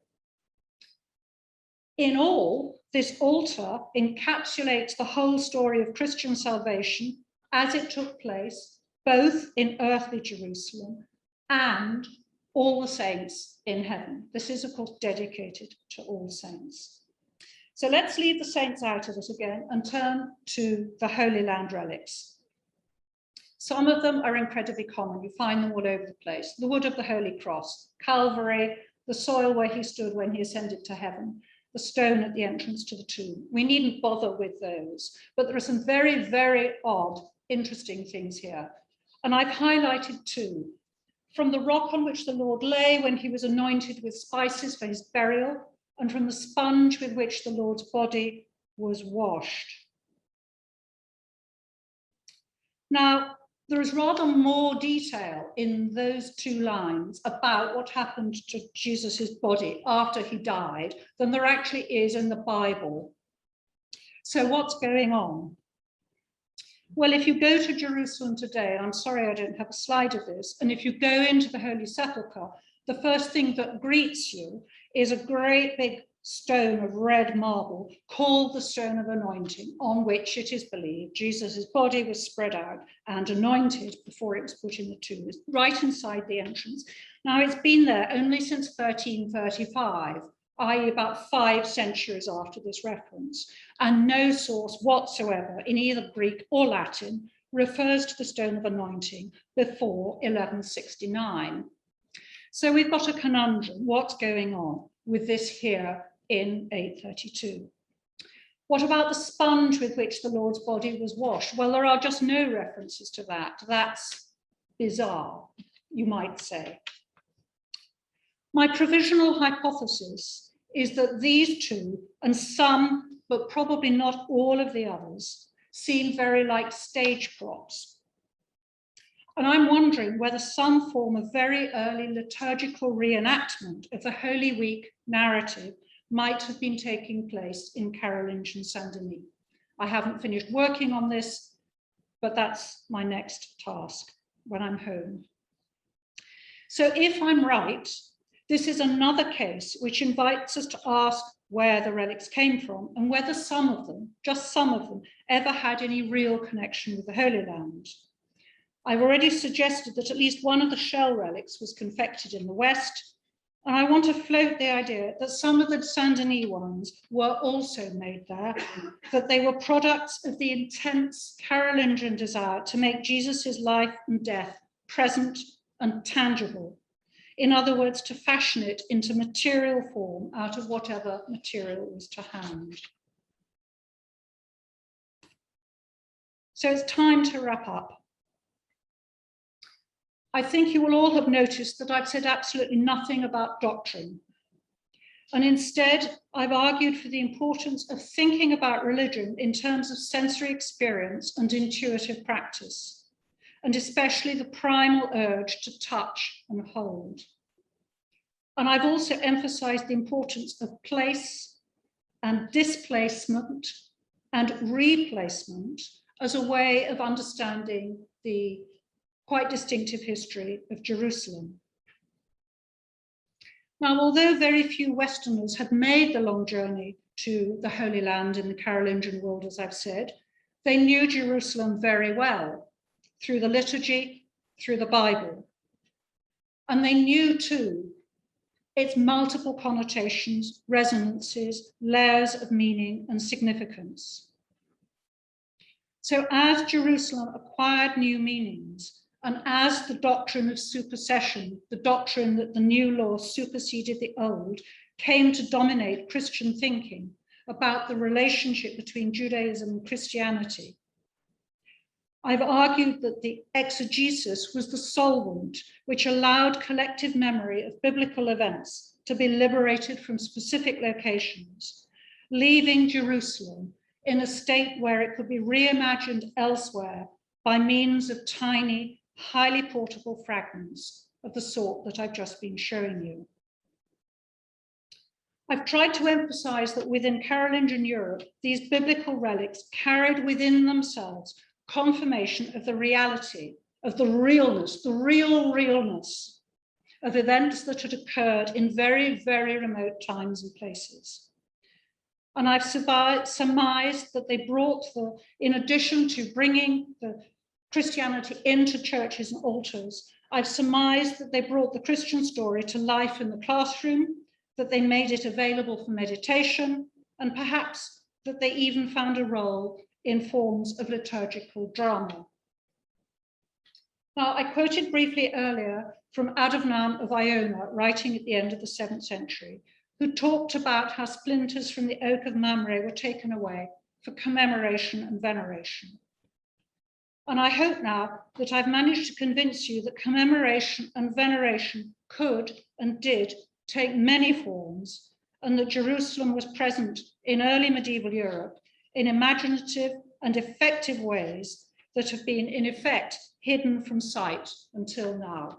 In all, this altar encapsulates the whole story of Christian salvation as it took place, both in earthly Jerusalem and all the saints in heaven. This is, of course, dedicated to all saints. So let's leave the saints out of it again and turn to the Holy Land relics. Some of them are incredibly common. You find them all over the place. The wood of the Holy Cross, Calvary, the soil where he stood when he ascended to heaven, the stone at the entrance to the tomb. We needn't bother with those, but there are some very, very odd, interesting things here. And I've highlighted two. From the rock on which the Lord lay when he was anointed with spices for his burial, and from the sponge with which the Lord's body was washed. Now, there is rather more detail in those two lines about what happened to Jesus's body after he died than there actually is in the Bible. So what's going on? Well, if you go to Jerusalem today, and I'm sorry I don't have a slide of this, and if you go into the Holy Sepulchre, the first thing that greets you is a great big stone of red marble called the stone of anointing, on which it is believed Jesus' body was spread out and anointed before it was put in the tomb. It's right inside the entrance. Now, it's been there only since 1335, i.e. about 5 centuries after this reference, and no source whatsoever in either Greek or Latin refers to the stone of anointing before 1169. So we've got a conundrum. What's going on with this here in 832? What about the sponge with which the Lord's body was washed? Well, there are just no references to that. That's bizarre, you might say. My provisional hypothesis is that these two, and some, but probably not all of the others, seem very like stage props. And I'm wondering whether some form of very early liturgical reenactment of the Holy Week narrative might have been taking place in Carolingian Saint-Denis. I haven't finished working on this, but that's my next task when I'm home. So if I'm right, this is another case which invites us to ask where the relics came from and whether some of them, just some of them, ever had any real connection with the Holy Land. I've already suggested that at least one of the shell relics was confected in the West, and I want to float the idea that some of the Saint-Denis ones were also made there, that they were products of the intense Carolingian desire to make Jesus's life and death present and tangible. In other words, to fashion it into material form out of whatever material was to hand. So it's time to wrap up. I think you will all have noticed that I've said absolutely nothing about doctrine. And instead, I've argued for the importance of thinking about religion in terms of sensory experience and intuitive practice, and especially the primal urge to touch and hold. And I've also emphasized the importance of place and displacement and replacement as a way of understanding the quite distinctive history of Jerusalem. Now, although very few Westerners had made the long journey to the Holy Land in the Carolingian world, as I've said, they knew Jerusalem very well through the liturgy, through the Bible. And they knew too its multiple connotations, resonances, layers of meaning and significance. So as Jerusalem acquired new meanings, and as the doctrine of supersession, the doctrine that the new law superseded the old, came to dominate Christian thinking about the relationship between Judaism and Christianity, I've argued that the exegesis was the solvent which allowed collective memory of biblical events to be liberated from specific locations, leaving Jerusalem in a state where it could be reimagined elsewhere by means of tiny, highly portable fragments of the sort that I've just been showing you. I've tried to emphasize that within Carolingian Europe, these biblical relics carried within themselves confirmation of the reality, of the realness, the real realness of events that had occurred in very, very remote times and places. And I've surmised that they brought in addition to bringing the Christianity into churches and altars, I've surmised that they brought the Christian story to life in the classroom, that they made it available for meditation, and perhaps that they even found a role in forms of liturgical drama. Now, I quoted briefly earlier from Adovnan of Iona, writing at the end of the 7th century, who talked about how splinters from the oak of Mamre were taken away for commemoration and veneration. And I hope now that I've managed to convince you that commemoration and veneration could and did take many forms, and that Jerusalem was present in early medieval Europe in imaginative and effective ways that have been, in effect, hidden from sight until now.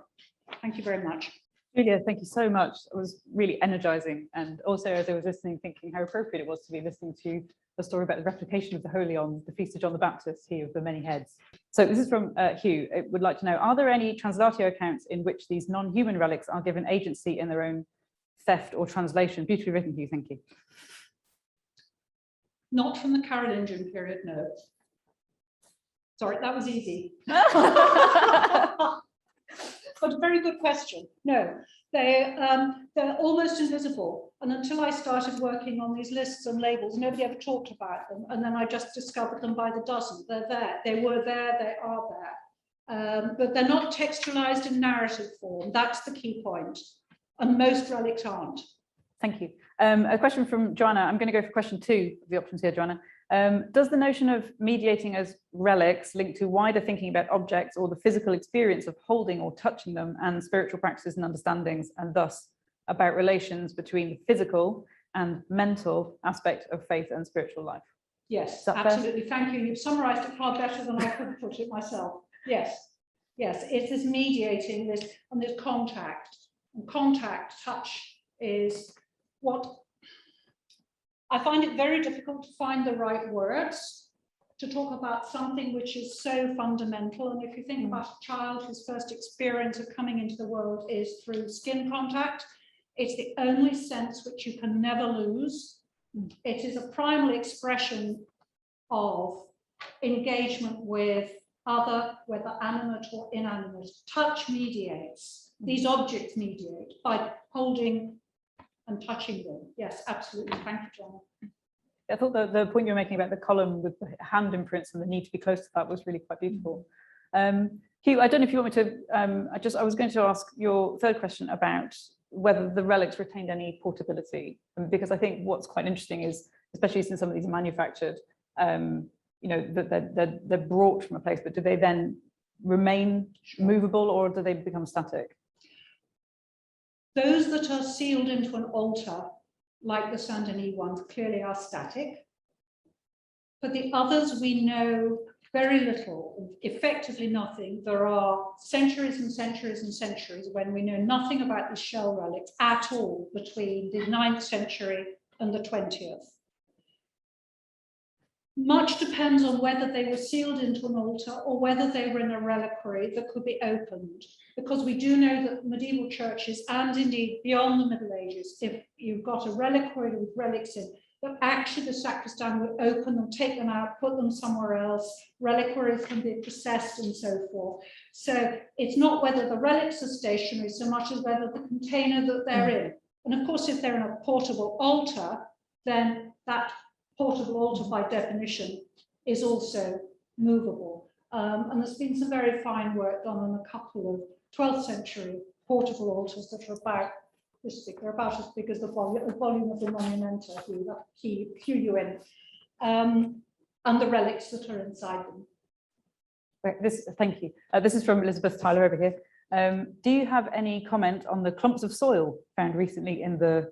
Thank you very much. Julia, thank you so much. It was really energizing. And also, as I was listening, thinking how appropriate it was to be listening to a story about the replication of the Holy on the Feast of John the Baptist, he of the many heads. So this is from Hugh. I would like to know, are there any translatio accounts in which these non-human relics are given agency in their own theft or translation? Beautifully written, Hugh, thank you. Not from the Carolingian period, no. Sorry, that was easy. But a very good question. No, they're almost invisible. And until I started working on these lists and labels, nobody ever talked about them. And then I just discovered them by the dozen. They're there. They were there. They are there. But they're not textualized in narrative form. That's the key point. And most relics aren't. Thank you. A question from Joanna. I'm going to go for question 2 of the options here, Joanna. Does the notion of mediating as relics link to wider thinking about objects or the physical experience of holding or touching them and spiritual practices and understandings, and thus about relations between the physical and mental aspect of faith and spiritual life? Yes, absolutely. Thank you. You've summarized it far better than I could have put it myself. Yes, yes, it is mediating this and this contact. And contact, touch, is what I find it very difficult to find the right words to talk about something which is so fundamental. And if you think about a child whose first experience of coming into the world is through skin contact, it's the only sense which you can never lose. It is a primal expression of engagement with other, whether animate or inanimate. Touch mediates. These objects mediate by holding and touching them. Yes, absolutely. Thank you, John. I thought the point you were making about the column with the hand imprints and the need to be close to that was really quite beautiful. Hugh, I don't know if you want me to, I was going to ask your third question about whether the relics retained any portability, because I think what's quite interesting is, especially since some of these are manufactured, you know, that they're brought from a place, but do they then remain movable or do they become static? Those that are sealed into an altar, like the Saint-Denis ones, clearly are static. But the others we know very little, effectively nothing. There are centuries and centuries and centuries when we know nothing about these shell relics at all between the 9th century and the 20th. Much depends on whether they were sealed into an altar or whether they were in a reliquary that could be opened. Because we do know that medieval churches, and indeed beyond the Middle Ages, if you've got a reliquary with relics in, that actually the sacristan would open them, take them out, put them somewhere else. Reliquaries can be processed and so forth. So it's not whether the relics are stationary so much as whether the container that they're in. And of course, if they're in a portable altar, then that portable altar by definition is also movable. And there's been some very fine work done on a couple of 12th century portable altars that are about this big. They're about as big as the volume of the Monumenta, QUN, and the relics that are inside them. Thank you. This is from Elizabeth Tyler over here. Do you have any comment on the clumps of soil found recently in the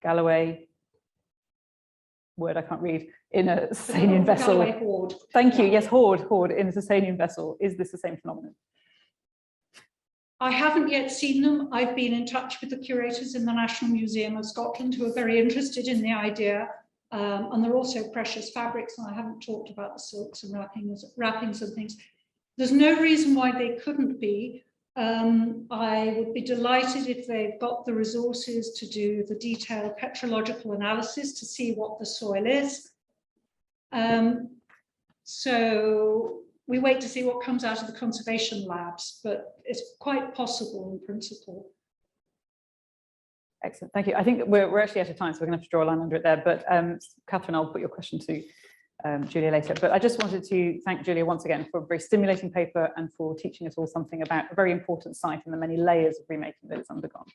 Galloway word I can't read in a Sasanian vessel? Galloway hoard. Thank you. Yes, hoard in a Sasanian vessel. Is this the same phenomenon? I haven't yet seen them. I've been in touch with the curators in the National Museum of Scotland who are very interested in the idea. And they're also precious fabrics, and I haven't talked about the silks and wrappings and things. There's no reason why they couldn't be. I would be delighted if they've got the resources to do the detailed petrological analysis to see what the soil is. So we wait to see what comes out of the conservation labs, but it's quite possible in principle. Excellent, thank you. I think we're actually out of time, so we're going to have to draw a line under it there. But Catherine, I'll put your question to Julia later. But I just wanted to thank Julia once again for a very stimulating paper and for teaching us all something about a very important site and the many layers of remaking that it's undergone.